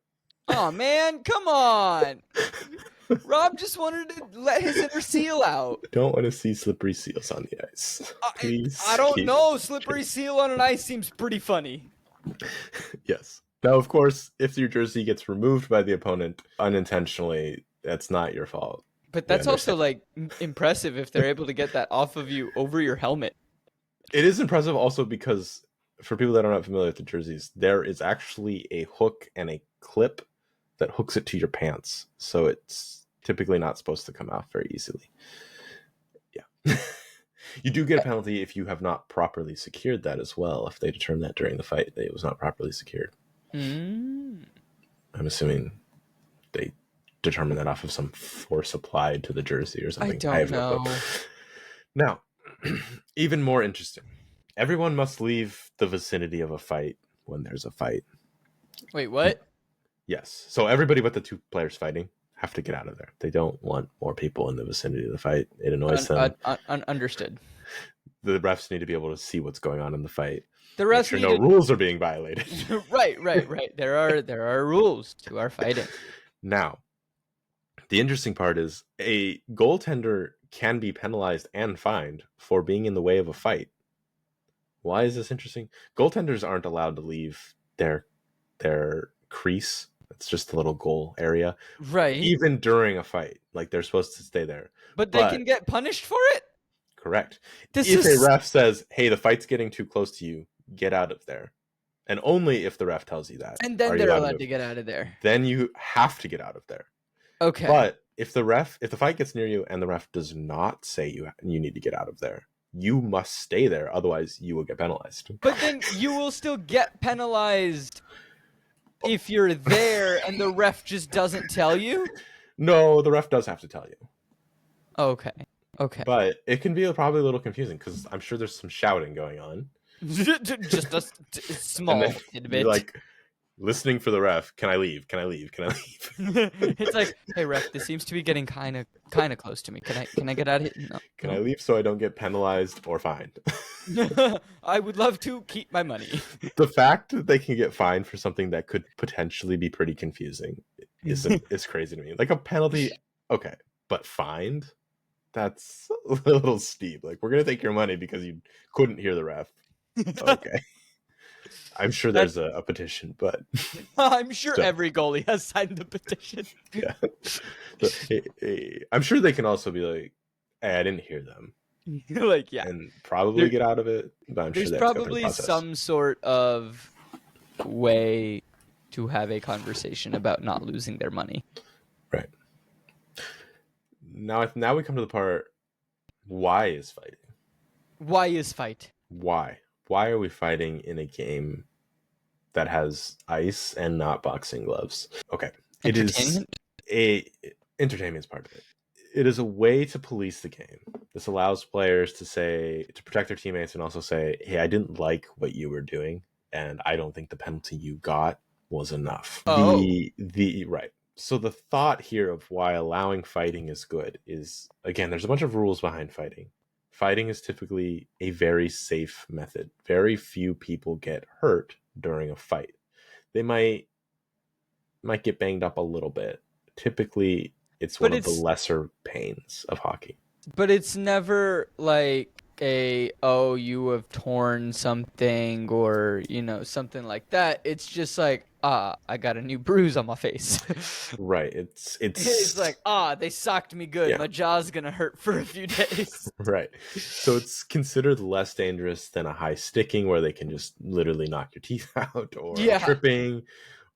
Oh, man, come on. Rob just wanted to let his inner seal out. Don't want to see slippery seals on the ice. Please. I don't know. Slippery seal on an ice seems pretty funny. Yes. Now, of course, if your jersey gets removed by the opponent unintentionally, that's not your fault. But that's also like impressive if they're able to get that off of you over your helmet. It is impressive also because for people that are not familiar with the jerseys, there is actually a hook and a clip that hooks it to your pants. So it's typically not supposed to come off very easily. Yeah. You do get a penalty if you have not properly secured that as well. If they determine that during the fight that it was not properly secured. I'm assuming they determine that off of some force applied to the jersey or something. I don't know. Now, even more interesting. Everyone must leave the vicinity of a fight when there's a fight. Wait, what? Yes. So everybody but the 2 players fighting have to get out of there. They don't want more people in the vicinity of the fight. It annoys them. Understood. The refs need to be able to see what's going on in the fight. The refs make sure no rules are being violated. Right. There are rules to our fighting. Now, the interesting part is a goaltender can be penalized and fined for being in the way of a fight. Why is this interesting? Goaltenders aren't allowed to leave their crease. It's just a little goal area. Right. Even during a fight. Like, they're supposed to stay there. But they can get punished for it? Correct. If a ref says, hey, the fight's getting too close to you, get out of there. And only if the ref tells you that. And then they're allowed to get out of there. Then you have to get out of there. Okay. But if the fight gets near you and the ref does not say you need to get out of there, you must stay there. Otherwise, you will get penalized. But then you will still get penalized if you're there and the ref just doesn't tell you? No, the ref does have to tell you. Okay. But it can be probably a little confusing because I'm sure there's some shouting going on. Just a small bit. Like, listening for the ref. Can I leave? Can I leave? Can I leave? It's like, hey ref, this seems to be getting kind of close to me. Can I get out of here? No. Can I leave so I don't get penalized or fined? I would love to keep my money. The fact that they can get fined for something that could potentially be pretty confusing is crazy to me. Like a penalty, okay, but fined? That's a little steep. Like, we're gonna take your money because you couldn't hear the ref. Okay. I'm sure there's a petition, but I'm sure every goalie has signed the petition. Yeah. So, I'm sure they can also be like, hey, I didn't hear them. Like, yeah. And probably get out of it. But I'm there's sure probably some sort of way to have a conversation about not losing their money. Right. Now we come to the part, why is fighting? Why is fight? Why? Why are we fighting in a game that has ice and not boxing gloves? Okay. It is entertainment is part of it. It is a way to police the game. This allows players to protect their teammates and also say, hey, I didn't like what you were doing, and I don't think the penalty you got was enough. Oh. Right. So the thought here of why allowing fighting is good is, again, there's a bunch of rules behind fighting. Fighting is typically a very safe method. Very few people get hurt during a fight. They might get banged up a little bit. Typically, it's one of the lesser pains of hockey. But it's never like you have torn something or, something like that. It's just like, I got a new bruise on my face. Right. It's like, they socked me good. Yeah. My jaw's gonna hurt for a few days. Right. So it's considered less dangerous than a high sticking where they can just literally knock your teeth out, or a tripping,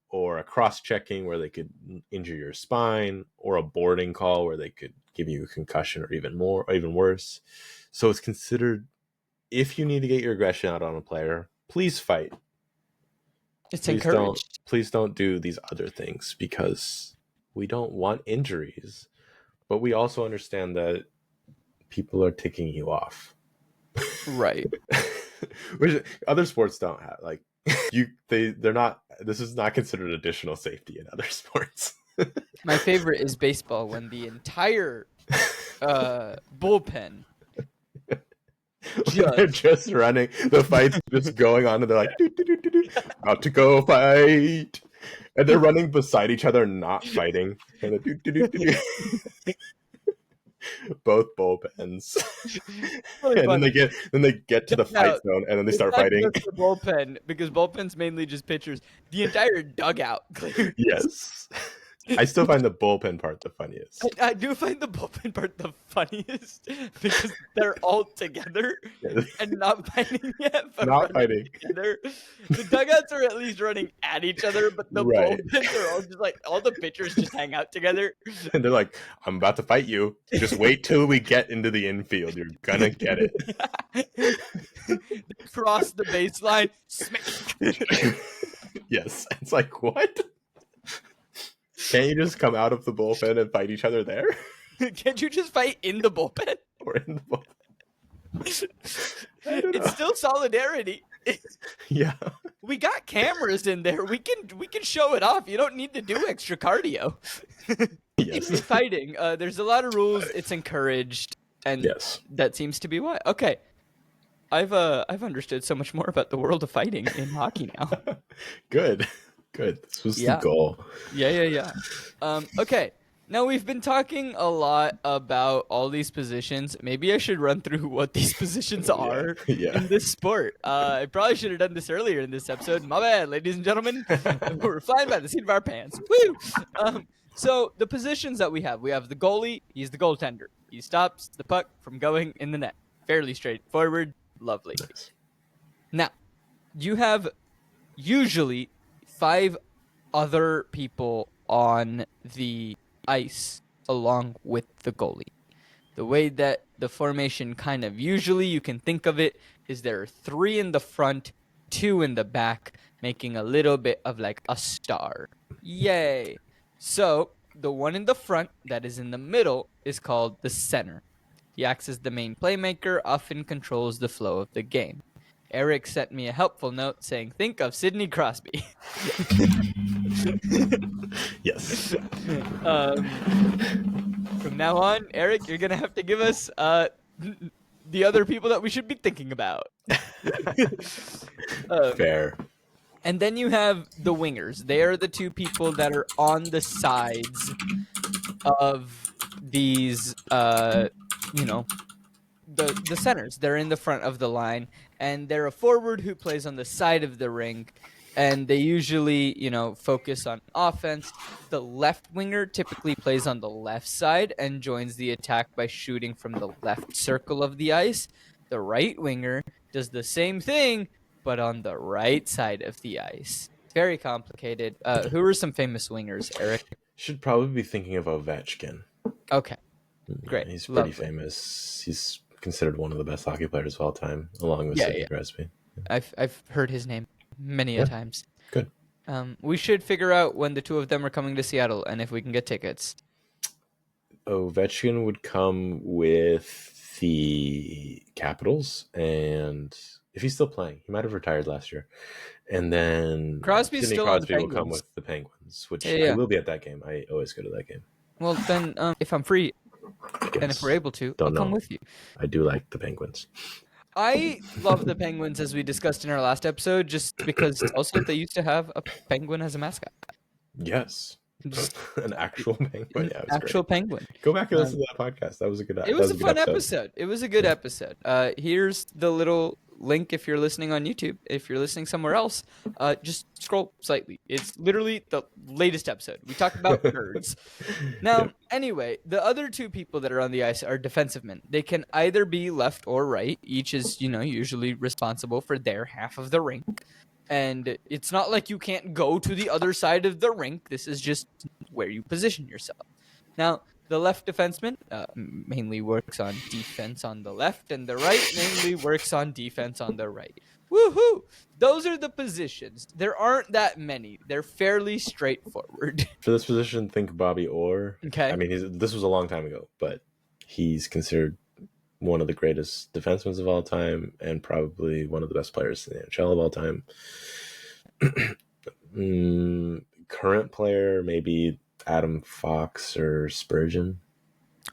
or a cross-checking where they could injure your spine, or a boarding call where they could give you a concussion or even worse. So it's considered, if you need to get your aggression out on a player, please fight. It's encouraged. Please don't do these other things, because we don't want injuries, but we also understand that people are ticking you off. Right. Which other sports don't have. Like, they're not, this is not considered additional safety in other sports. My favorite is baseball, when the entire bullpen they're just running, the fight's just going on, and they're like, about to go fight, and they're running beside each other, not fighting, and both bullpens. Really, and then they get to the fight zone, and then they start fighting. The bullpen, because bullpen's mainly just pitchers. The entire dugout. Yes. I still find the bullpen part the funniest. I do find the bullpen part the funniest, because they're all together and not fighting yet. But not fighting. Together. The dugouts are at least running at each other, but the bullpens are all just like, all the pitchers just hang out together. And they're like, I'm about to fight you. Just wait till we get into the infield. You're gonna get it. Cross the baseline. Smack. Yes. It's like, what? Can't you just come out of the bullpen and fight each other there? Can't you just fight in the bullpen? Or in the bullpen? It's still solidarity. Yeah. We got cameras in there. We can show it off. You don't need to do extra cardio. Yes. It's fighting. There's a lot of rules. It's encouraged, and that seems to be why. Okay. I've understood so much more about the world of fighting in hockey now. Good. This was the goal. Yeah. Okay. Now, we've been talking a lot about all these positions. Maybe I should run through what these positions are in this sport. I probably should have done this earlier in this episode. My bad, ladies and gentlemen. We're flying by the seat of our pants. Woo! So the positions that we have the goalie. He's the goaltender. He stops the puck from going in the net. Fairly straightforward. Lovely. Nice. Now, you have usually 5 other people on the ice along with the goalie. The way that the formation kind of usually you can think of it is there are 3 in the front, 2 in the back, making a little bit of like a star. Yay! So the one in the front that is in the middle is called the center. He acts as the main playmaker, often controls the flow of the game. Eric sent me a helpful note saying, think of Sidney Crosby. Yes. From now on, Eric, you're going to have to give us the other people that we should be thinking about. Fair. And then you have the wingers. They are the two people that are on the sides of these, the centers. They're in the front of the line, and they're a forward who plays on the side of the ring, and they usually, focus on offense. The left winger typically plays on the left side and joins the attack by shooting from the left circle of the ice. The right winger does the same thing, but on the right side of the ice. Very complicated. Who are some famous wingers, Eric? Should probably be thinking of Ovechkin. Okay, great. He's pretty famous. He's considered one of the best hockey players of all time, along with Sidney Crosby. I've heard his name many a times. Good. We should figure out when the two of them are coming to Seattle and if we can get tickets. Ovechkin would come with the Capitals, and if he's still playing, he might have retired last year. And then Crosby will come with the Penguins, which I will be at that game. I always go to that game. Well, then, if I'm free and if we're able to, I'll come with you. I do like the Penguins. I love the Penguins, as we discussed in our last episode, just because also they used to have a penguin as a mascot. Yes. An actual penguin. Yeah, actual penguin. Go back and listen to that podcast. That was a good episode. It was a fun episode. It was a good episode. Here's the little link if you're listening on YouTube. If you're listening somewhere else, just scroll slightly. It's literally the latest episode. We talked about birds. Now, anyway, the other two people that are on the ice are defensive men. They can either be left or right. Each is, usually responsible for their half of the rink. And it's not like you can't go to the other side of the rink. This is just where you position yourself. Now, the left defenseman mainly works on defense on the left, and the right mainly works on defense on the right. Woohoo! Those are the positions. There aren't that many. They're fairly straightforward. For this position, think Bobby Orr. Okay. I mean, this was a long time ago, but he's considered one of the greatest defensemen of all time and probably one of the best players in the NHL of all time. Current player, maybe Adam Fox or Spurgeon.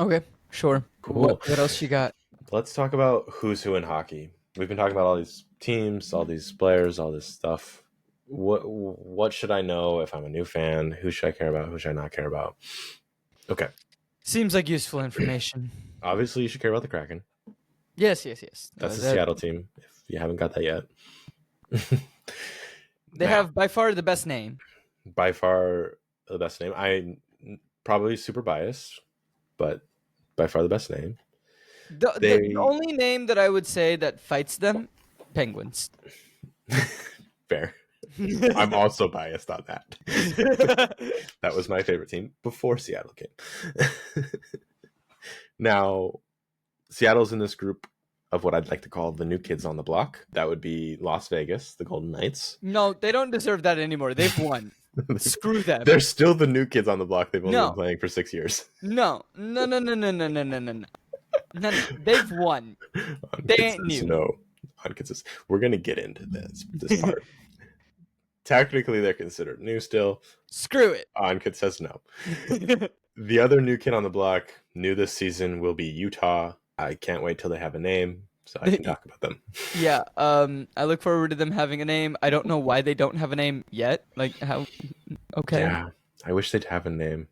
Okay, sure. Cool. What else you got? Let's talk about who's who in hockey. We've been talking about all these teams, all these players, all this stuff. What should I know if I'm a new fan? Who should I care about? Who should I not care about? Okay. Seems like useful information. Obviously, you should care about the Kraken. Yes. That's the Seattle team, if you haven't got that yet. They have by far the best name. By far the best name. I'm probably super biased, but by far the best name. The only name that I would say that fights them, Penguins. Fair. I'm also biased on that. That was my favorite team before Seattle came. Now, Seattle's in this group of what I'd like to call the new kids on the block. That would be Las Vegas, the Golden Knights. No, they don't deserve that anymore. They've won. Screw them. They're still the new kids on the block. They've only been playing for 6 years. No. They've won. They ain't new. No. We're going to get into this part. Technically, they're considered new still. Screw it. Ankit says no. The other new kid on the block, new this season, will be Utah. I can't wait till they have a name so I can talk about them. Yeah, I look forward to them having a name. I don't know why they don't have a name yet. Like, how? Okay. Yeah, I wish they'd have a name.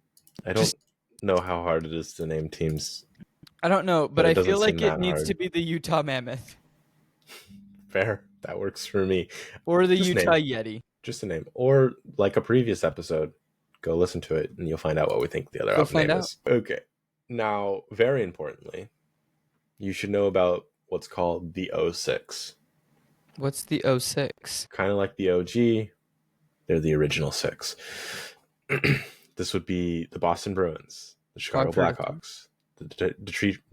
I don't know how hard it is to name teams. I don't know, but I feel like it needs hard. to be the Utah Mammoth. Fair. That works for me. Or the Utah Yeti. Just a name. Or like a previous episode, go listen to it and you'll find out what we think the other name is. Okay. Now, very importantly, you should know about what's called the 06. What's the 06? Kind of like the OG. They're the original 6. This would be the Boston Bruins, the Chicago Blackhawks, the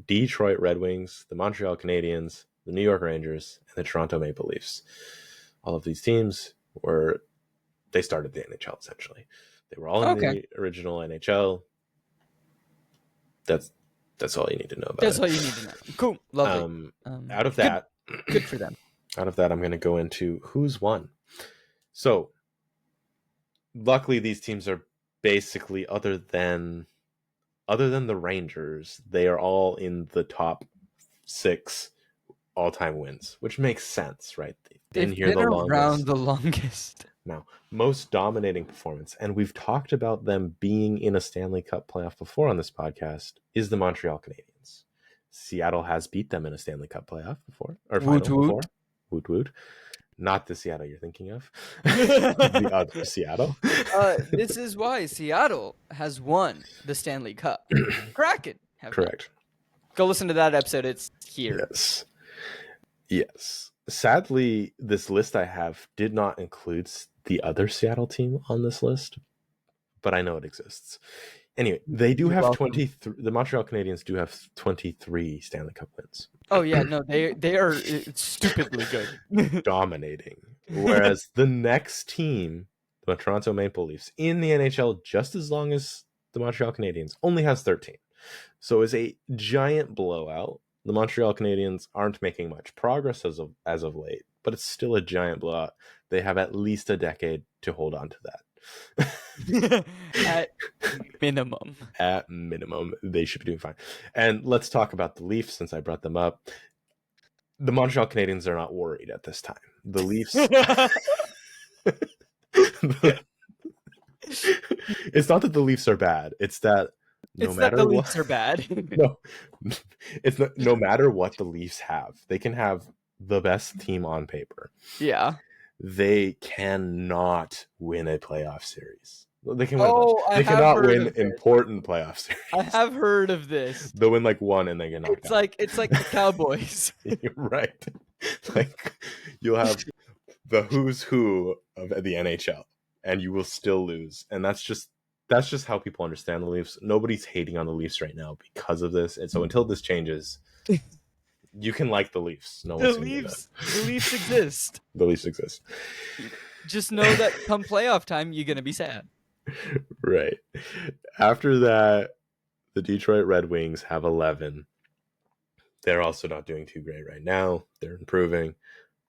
Detroit Red Wings, the Montreal Canadiens, the New York Rangers, and the Toronto Maple Leafs. All of these teams they started the NHL essentially. They were all in the original NHL. That's all you need to know about That's all you need to know. Cool. Lovely. Out of that, good for them. Out of that, I'm going to go into who's won. So, luckily, these teams are basically, other than the Rangers, they are all in the top 6 all-time wins, which makes sense, right? They've been around the longest. Now, most dominating performance, and we've talked about them being in a Stanley Cup playoff before on this podcast, is the Montreal Canadiens. Seattle has beat them in a Stanley Cup playoff before, or Woot final woot. before. Woot woot. Not the Seattle you're thinking of. The other Seattle. This is why Seattle has won the Stanley Cup. Kraken have Correct. Not. Go listen to that episode. It's here. Yes. Sadly, this list I have did not include the other Seattle team on this list, but I know it exists. Anyway, they do have 23. The Montreal Canadiens do have 23 Stanley Cup wins. Oh yeah, no, they are stupidly good, dominating. Whereas the next team, the Toronto Maple Leafs, in the NHL just as long as the Montreal Canadiens, only has 13. So it's a giant blowout. The Montreal Canadiens aren't making much progress as of late, but it's still a giant blowout. They have at least a decade to hold on to that. At minimum. At minimum, they should be doing fine. And let's talk about the Leafs since I brought them up. The Montreal Canadiens are not worried at this time. The Leafs... It's not that the Leafs are bad. It's that the Leafs are bad. No, it's no matter what the Leafs have, they can have the best team on paper. Yeah. They cannot win a playoff series. They can win. They cannot win important playoff series. I have heard of this. They'll win like one and they get knocked out. It's like the Cowboys. You're right. Like you'll have the who's who of the NHL, and you will still lose. And that's just how people understand the Leafs. Nobody's hating on the Leafs right now because of this. And so until this changes, you can like the Leafs. The Leafs exist. The Leafs exist. Just know that come playoff time, you're going to be sad. Right. After that, the Detroit Red Wings have 11. They're also not doing too great right now. They're improving.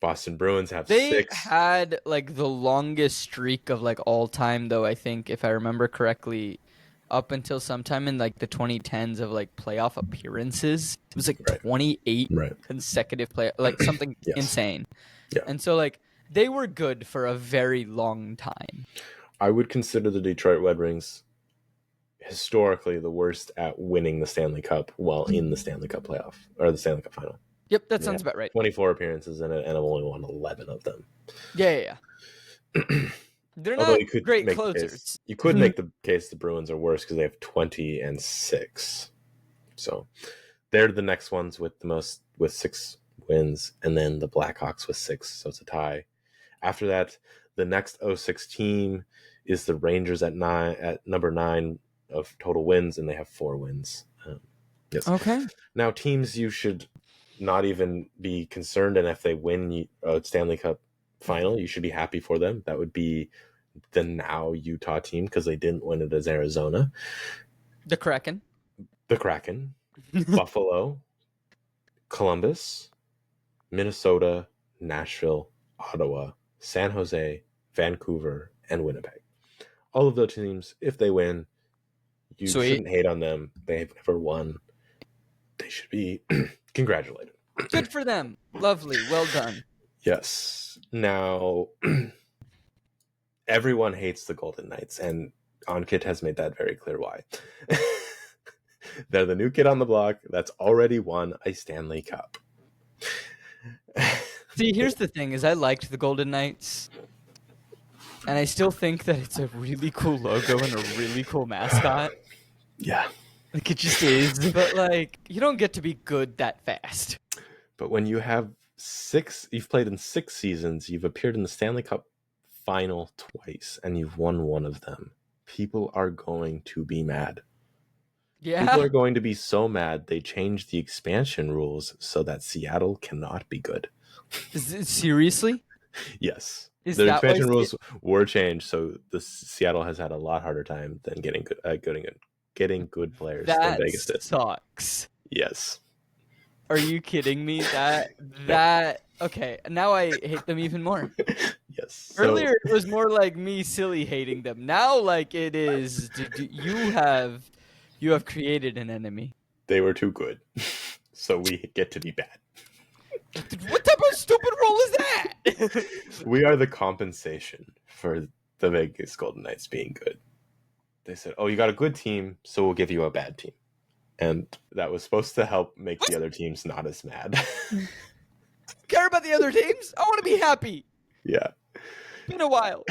Boston Bruins have 6. They had like the longest streak of like all time, though, I think, if I remember correctly, up until sometime in like the 2010s of like playoff appearances. It was like 28 consecutive like something insane. Yeah. And so like they were good for a very long time. I would consider the Detroit Red Wings historically the worst at winning the Stanley Cup while in the Stanley Cup playoff or the Stanley Cup final. Yep, that sounds about right. 24 appearances in it, and I've only won 11 of them. Yeah. They're not great closers. You could make the case the Bruins are worse because they have 20-6. So they're the next ones with 6 wins, and then the Blackhawks with 6. So it's a tie. After that, the next 06 team is the Rangers at number 9 of total wins, and they have 4 wins. Yes. Okay. Now, teams you should not even be concerned, and if they win a Stanley Cup final, you should be happy for them. That would be the now Utah team because they didn't win it as Arizona. The Kraken. Buffalo, Columbus, Minnesota, Nashville, Ottawa, San Jose, Vancouver, and Winnipeg. All of those teams, if they win, you shouldn't hate on them. They've never won. They should be congratulated. Good for them. Lovely. Well done. Yes. Now, everyone hates the Golden Knights, and Ankit has made that very clear why. They're the new kid on the block that's already won a Stanley Cup. See, here's the thing, is I liked the Golden Knights, and I still think that it's a really cool logo and a really cool mascot. Yeah. Like, it just is. But, like, you don't get to be good that fast. But when you have you've played in 6 seasons, you've appeared in the Stanley Cup final twice, and you've won one of them, people are going to be mad. Yeah. People are going to be so mad they changed the expansion rules so that Seattle cannot be good. Seriously? Yes. The expansion rules were changed, so the Seattle has had a lot harder time than getting good players than Vegas did. Sucks. Yes. Are you kidding me? That okay, now I hate them even more. Yes. Earlier it was more like me silly hating them. Now like it is you have created an enemy. They were too good. So we get to be bad. What type of stupid rule is that? We are the compensation for the Vegas Golden Knights being good. They said, "Oh, you got a good team, so we'll give you a bad team." And that was supposed to help make the other teams not as mad. Care about the other teams? I want to be happy. Yeah. Been a while.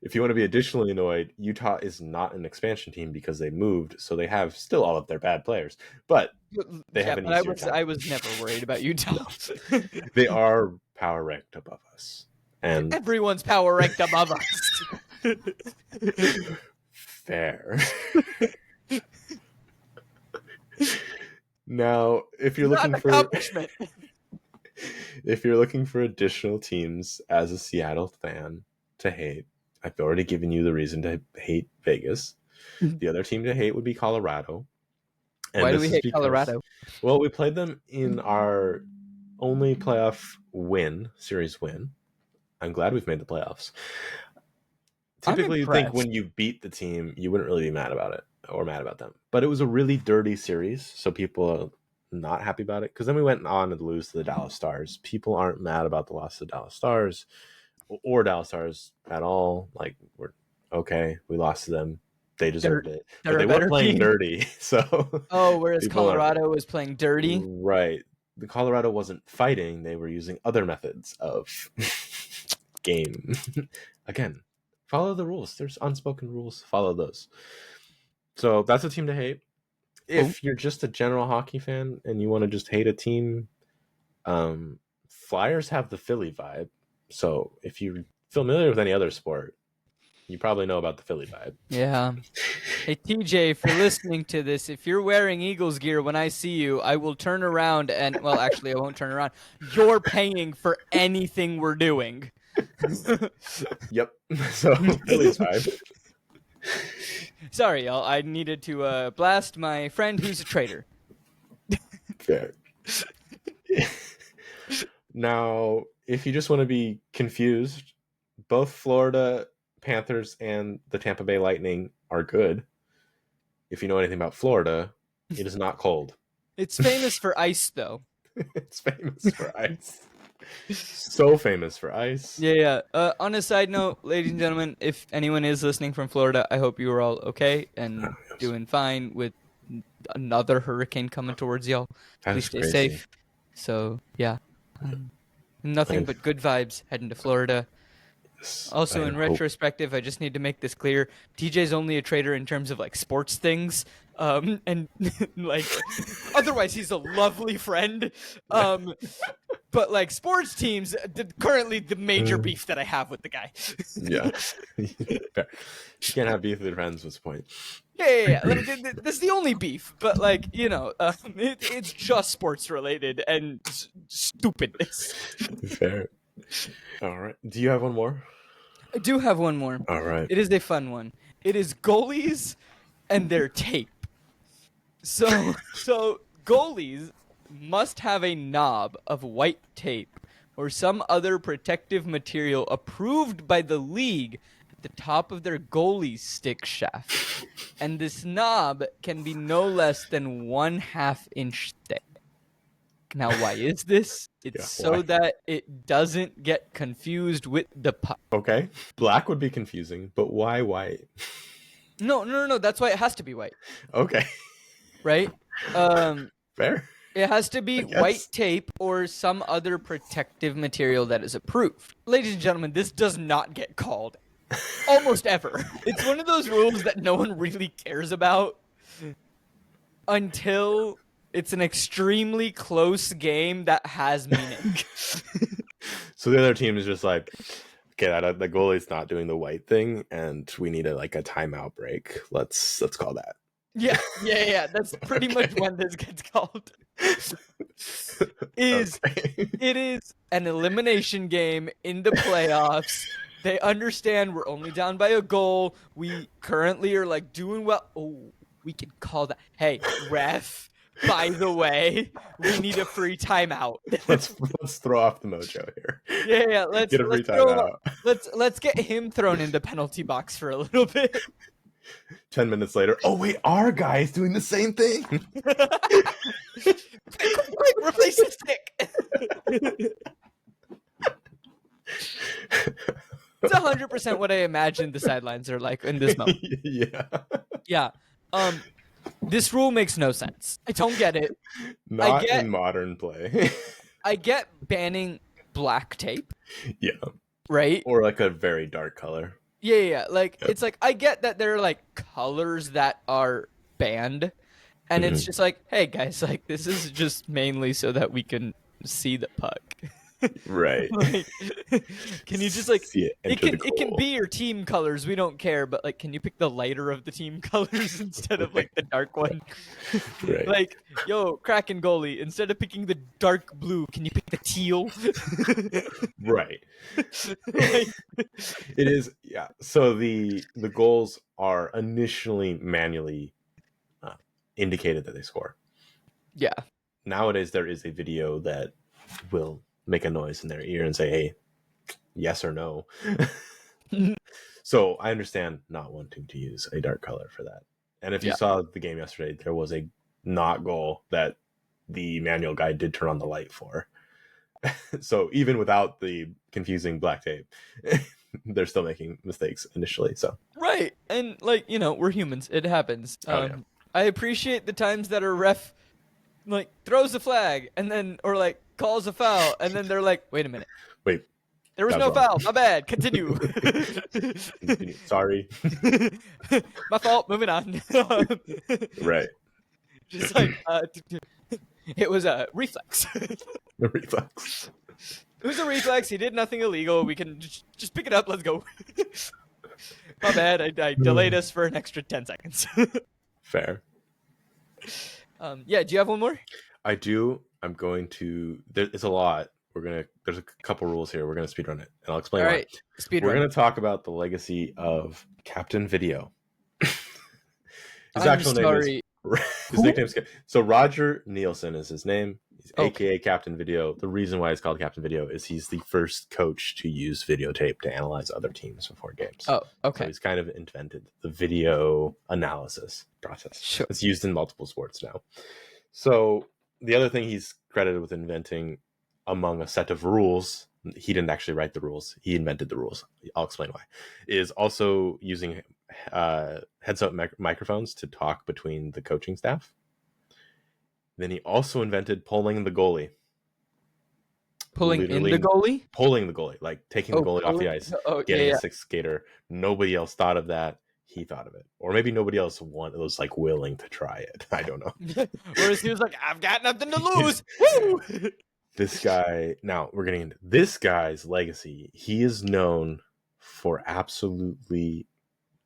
If you want to be additionally annoyed, Utah is not an expansion team because they moved, so they have still all of their bad players. But they have an easier time. I was never worried about Utah. They are power ranked above us. And everyone's power ranked above us. Fair. Now, if you're looking for additional teams as a Seattle fan to hate, I've already given you the reason to hate Vegas. The other team to hate would be Colorado. And why do we hate Colorado? Well, we played them in our only playoff series win. I'm glad we've made the playoffs. Typically, you think when you beat the team, you wouldn't really be mad about it or mad about them. But it was a really dirty series, so people are not happy about it. Because then we went on to lose to the Dallas Stars. People aren't mad about the loss to the Dallas Stars or Dallas Stars at all. Like, we're okay. We lost to them. They deserved it. But they were playing dirty. So whereas Colorado was playing dirty? Right. The Colorado wasn't fighting. They were using other methods of game. Again, follow the rules. There's unspoken rules. Follow those. So that's a team to hate. If you're just a general hockey fan and you want to just hate a team, Flyers have the Philly vibe. So if you're familiar with any other sport, you probably know about the Philly vibe. Yeah. Hey, TJ, for listening to this, if you're wearing Eagles gear when I see you, I will turn around and, well, actually, I won't turn around. You're paying for anything we're doing. Yep. So, Philly's vibe. Sorry, y'all. I needed to blast my friend who's a traitor. Fair. Now, if you just want to be confused, both Florida Panthers and the Tampa Bay Lightning are good. If you know anything about Florida, it is not cold. It's famous for ice, though. It's famous for ice. So famous for ice. Yeah. On a side note, ladies and gentlemen, if anyone is listening from Florida, I hope you are all okay and doing fine with another hurricane coming towards y'all. Please stay safe. So, yeah. Nothing but good vibes heading to Florida. Also, in retrospective, I just need to make this clear. TJ's only a traitor in terms of, like, sports things. And, like, otherwise he's a lovely friend. But, like, sports teams, currently the major beef that I have with the guy. Yeah. You can't have beef with friends, what's the point? Yeah. Like, that's the only beef. But, like, you know, it's just sports related and stupidness. Fair. All right. Do you have one more? I do have one more. All right. It is a fun one. It is goalies and their tape. So goalies must have a knob of white tape or some other protective material approved by the league at the top of their goalie stick shaft. And this knob can be no less than 1/2 inch thick. Now, why is this? It's that it doesn't get confused with the puck. Okay. Black would be confusing, but why white? No. That's why it has to be white. Okay. Right? Fair. It has to be white tape or some other protective material that is approved. Ladies and gentlemen, this does not get called almost ever. It's one of those rules that no one really cares about until it's an extremely close game that has meaning. So the other team is just like, okay, the goalie's not doing the white thing, and we need a timeout break. Let's call that. Yeah. That's pretty much when this gets called. It is an elimination game in the playoffs. They understand we're only down by a goal. We currently are like doing well. Oh, we can call that. Hey, ref, By the way, we need a free timeout. let's throw off the mojo here. Yeah. Let's get a free timeout. Let's get him thrown in the penalty box for a little bit. 10 minutes later, oh wait, our guy is doing the same thing. Quick, replace the stick. It's 100% what I imagine the sidelines are like in this moment. Yeah. This rule makes no sense. I don't get it. Not in modern play. I get banning black tape. Yeah. Right? Or like a very dark color. Yeah. Like, it's like, I get that there are like colors that are banned. And it's just like, hey guys, like, this is just mainly so that we can see the puck. Right. Like, can you just like it can be your team colors, we don't care, but like, can you pick the lighter of the team colors instead of like the dark one? Right. Like, yo, Kraken goalie, instead of picking the dark blue, can you pick the teal? Right. Like, it is, yeah. So the goals are initially manually indicated that they score. Yeah. Nowadays there is a video that will make a noise in their ear and say, hey, yes or no. So I understand not wanting to use a dark color for that. And if you saw the game yesterday, there was a not goal that the manual guide did turn on the light for. So even without the confusing black tape, they're still making mistakes initially. So right. And like, you know, we're humans. It happens. I appreciate the times that a ref like throws a flag and then, or like calls a foul, and then they're like, wait a minute. Wait. There was no foul. My bad. Continue. Sorry. My fault. Moving on. Right. Just like, it was a reflex. A reflex. It was a reflex. He did nothing illegal. We can just pick it up. Let's go. My bad. I delayed us for an extra 10 seconds. Fair. Yeah. Do you have one more? I do. I'm going to. It's a lot. There's a couple rules here. We're going to speedrun it, and I'll explain why. We're going to talk about the legacy of Captain Video. His actual name is so Roger Nielsen is his name. He's AKA Captain Video. The reason why it's called Captain Video is he's the first coach to use videotape to analyze other teams before games. Oh, okay. So he's kind of invented the video analysis process. Sure. It's used in multiple sports now. So the other thing he's credited with inventing, among a set of rules, he didn't actually write the rules, he invented the rules, I'll explain why, is also using headset microphones to talk between the coaching staff. Then he also invented pulling the goalie. Pulling in the goalie? Pulling the goalie, like taking the goalie off the ice, getting a sixth skater. Nobody else thought of that. He thought of it. Or maybe nobody else was like willing to try it. I don't know. Whereas he was like, I've got nothing to lose. Woo! This guy, now we're getting into this guy's legacy. He is known for absolutely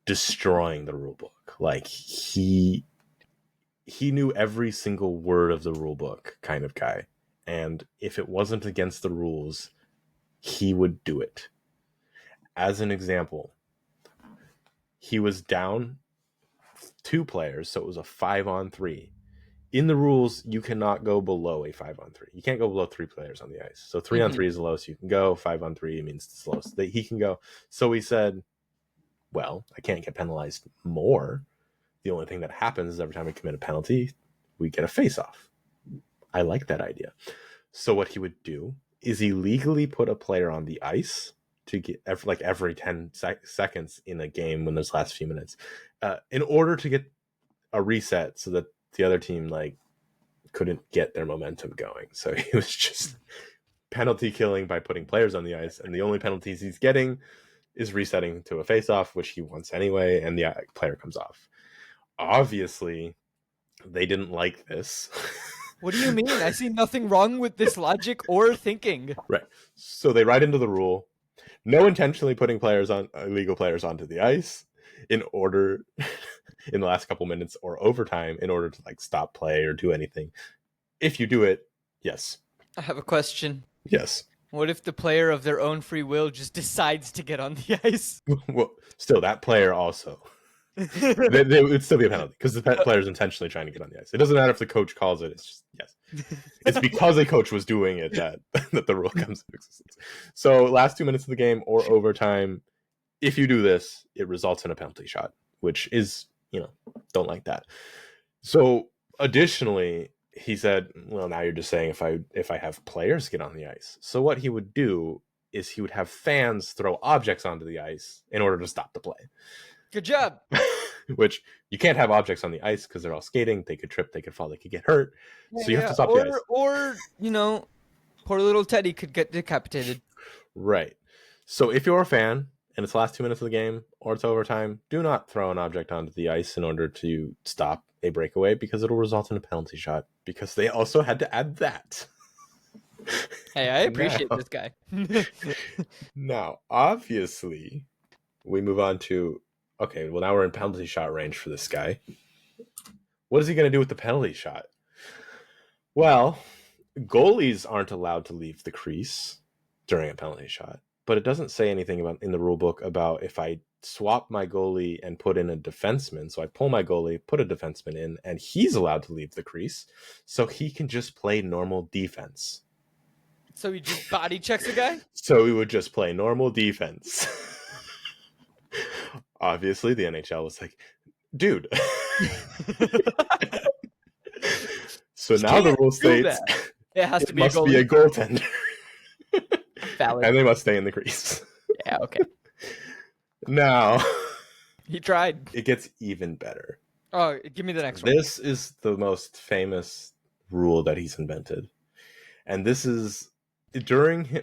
destroying the rule book. Like he knew every single word of the rule book kind of guy. And if it wasn't against the rules, he would do it. As an example, he was down 2 players, so it was a 5-on-3. In the rules, you cannot go below a 5-on-3. You can't go below 3 players on the ice. So 3-on-3 is the lowest you can go. 5-on-3 means the slowest that he can go. So he said, well, I can't get penalized more. The only thing that happens is every time we commit a penalty, we get a face-off. I like that idea. So what he would do is illegally put a player on the ice to get every 10 seconds in a game when there's last few minutes, in order to get a reset so that the other team like couldn't get their momentum going. So he was just penalty killing by putting players on the ice, and the only penalties he's getting is resetting to a face-off, which he wants anyway, and the player comes off. Obviously, they didn't like this. What do you mean? I see nothing wrong with this logic or thinking. Right. So they write into the rule, no intentionally putting illegal players onto the ice in order in the last couple minutes or overtime in order to like stop play or do anything. If you do it, yes. I have a question. Yes. What if the player of their own free will just decides to get on the ice? Well, still that player also They would still be a penalty because the player is intentionally trying to get on the ice. It doesn't matter if the coach calls it. It's just yes. It's because a coach was doing it that the rule comes into existence. So last 2 minutes of the game or overtime, if you do this, it results in a penalty shot, which is, don't like that. So additionally, he said, well, now you're just saying if I have players get on the ice. So what he would do is he would have fans throw objects onto the ice in order to stop the play. Good job. Which you can't have objects on the ice because they're all skating. They could trip, they could fall, they could get hurt. So you have to stop the ice. Or, poor little Teddy could get decapitated. Right. So if you're a fan and it's the last 2 minutes of the game or it's overtime, do not throw an object onto the ice in order to stop a breakaway because it'll result in a penalty shot because they also had to add that. Hey, I appreciate this guy. Now, obviously, we move on to, okay, well, now we're in penalty shot range for this guy. What is he going to do with the penalty shot? Well, goalies aren't allowed to leave the crease during a penalty shot, but it doesn't say anything about in the rule book about if I swap my goalie and put in a defenseman. So I pull my goalie, put a defenseman in, and he's allowed to leave the crease. So he can just play normal defense. So he just body checks a guy? So he would just play normal defense. Obviously, the NHL was like, dude. So now the rule states it has to be must be a goaltender. Valid. And they must stay in the crease. Yeah, okay. Now, he tried. It gets even better. Oh, give me the next one. This is the most famous rule that he's invented. And this is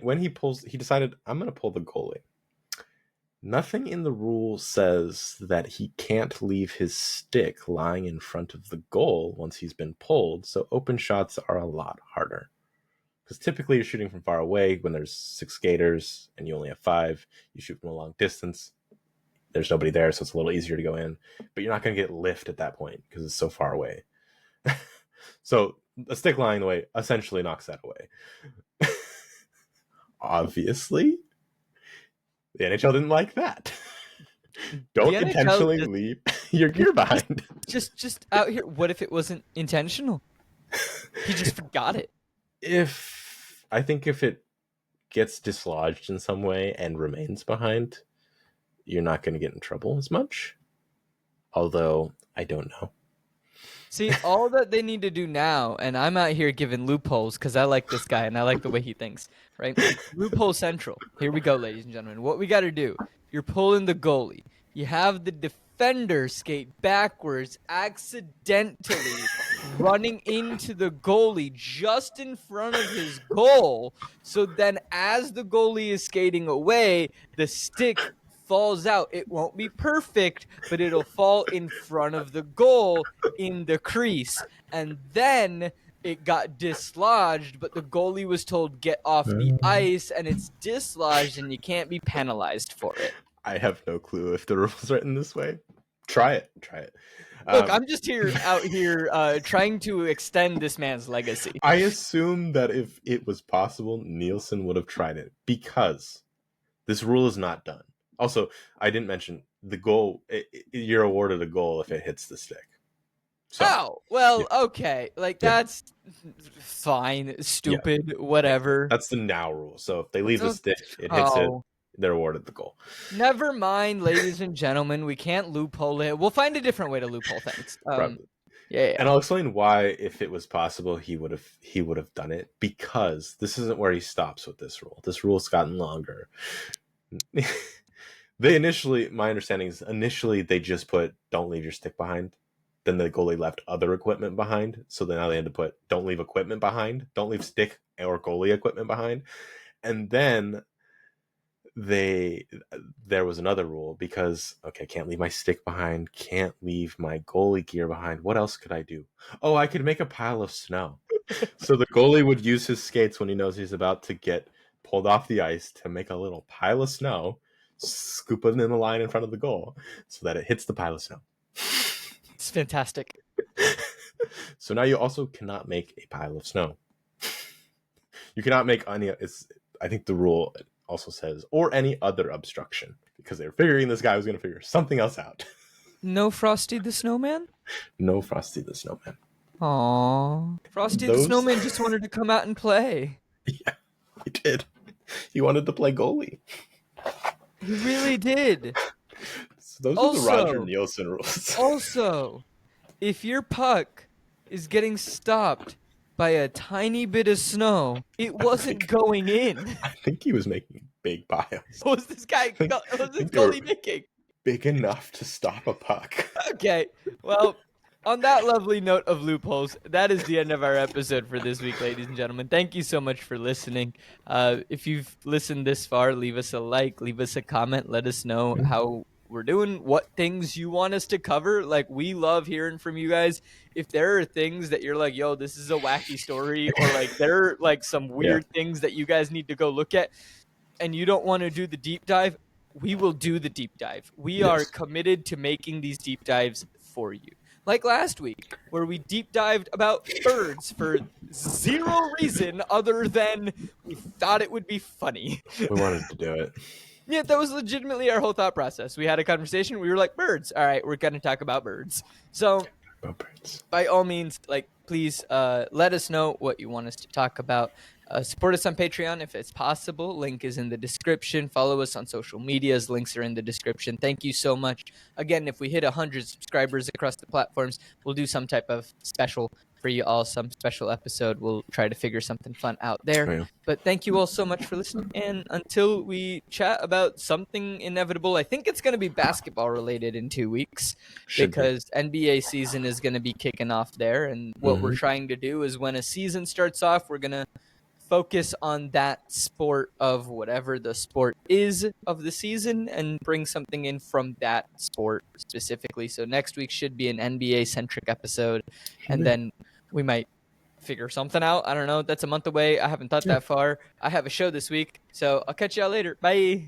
when he decided, I'm going to pull the goalie. Nothing in the rule says that he can't leave his stick lying in front of the goal once he's been pulled. So open shots are a lot harder. Because typically you're shooting from far away when there's 6 skaters and you only have 5. You shoot from a long distance. There's nobody there, so it's a little easier to go in. But you're not going to get lift at that point because it's so far away. So a stick lying away essentially knocks that away. Obviously, the NHL didn't like that. Don't intentionally leave your gear behind. Just out here. What if it wasn't intentional? He just forgot it. I think if it gets dislodged in some way and remains behind, you're not going to get in trouble as much. Although, I don't know. See, all that they need to do now, and I'm out here giving loopholes because I like this guy and I like the way he thinks, right? Loophole central. Here we go, ladies and gentlemen. What we got to do, you're pulling the goalie. You have the defender skate backwards, accidentally running into the goalie just in front of his goal. So then as the goalie is skating away, the stick falls out. It won't be perfect, but it'll fall in front of the goal in the crease. And then it got dislodged, but the goalie was told get off the ice, and it's dislodged, and you can't be penalized for it. I have no clue if the rule's written this way. Try it. Look, I'm just out here trying to extend this man's legacy. I assume that if it was possible, Nielsen would have tried it because this rule is not done. Also, I didn't mention the goal. You're awarded a goal if it hits the stick. So, okay. That's fine. Stupid, whatever. That's the now rule. So if they leave the stick, it hits it, they're awarded the goal. Never mind, ladies and gentlemen. We can't loophole it. We'll find a different way to loophole things. Yeah. And I'll explain why, if it was possible, he would have done it, because this isn't where he stops with this rule. This rule's gotten longer. My understanding is initially they just put don't leave your stick behind. Then the goalie left other equipment behind. So then now they had to put don't leave equipment behind. Don't leave stick or goalie equipment behind. And then there was another rule because, okay, can't leave my stick behind. Can't leave my goalie gear behind. What else could I do? Oh, I could make a pile of snow. So the goalie would use his skates when he knows he's about to get pulled off the ice to make a little pile of snow, scoop it in the line in front of the goal so that it hits the pile of snow. It's fantastic. So now you also cannot make a pile of snow. You cannot make any. I think the rule also says or any other obstruction, because they were figuring this guy was going to figure something else out. No Frosty the Snowman? No Frosty the Snowman. Aww. Frosty the Snowman just wanted to come out and play. Yeah, he did. He wanted to play goalie. He really did. So those are the Roger Nielsen rules. Also, if your puck is getting stopped by a tiny bit of snow, it wasn't going in. I think he was making big piles. What was this goalie making? Big enough to stop a puck. Okay, well, on that lovely note of loopholes, that is the end of our episode for this week, ladies and gentlemen. Thank you so much for listening. If you've listened this far, leave us a like, leave us a comment, let us know how we're doing, what things you want us to cover. Like, we love hearing from you guys. If there are things that you're like, yo, this is a wacky story, or like there are like some weird things that you guys need to go look at, and you don't want to do the deep dive, we will do the deep dive. We are committed to making these deep dives for you. Like last week, where we deep dived about birds for zero reason other than we thought it would be funny. We wanted to do it. Yeah, that was legitimately our whole thought process. We had a conversation. We were like, birds. All right, we're going to talk about birds. So, by all means, like, please let us know what you want us to talk about. Support us on Patreon if it's possible. Link is in the description. Follow us on social medias. Links are in the description. Thank you so much. Again, if we hit 100 subscribers across the platforms, we'll do some type of special for you all, some special episode. We'll try to figure something fun out there. Yeah. But thank you all so much for listening. And until we chat about something inevitable, I think it's going to be basketball related in 2 weeks because NBA season is going to be kicking off there. And what we're trying to do is when a season starts off, we're going to focus on that sport of whatever the sport is of the season and bring something in from that sport specifically. So next week should be an NBA centric episode, and then we might figure something out. I don't know. That's a month away. I haven't thought that far. I have a show this week, so I'll catch y'all later. Bye.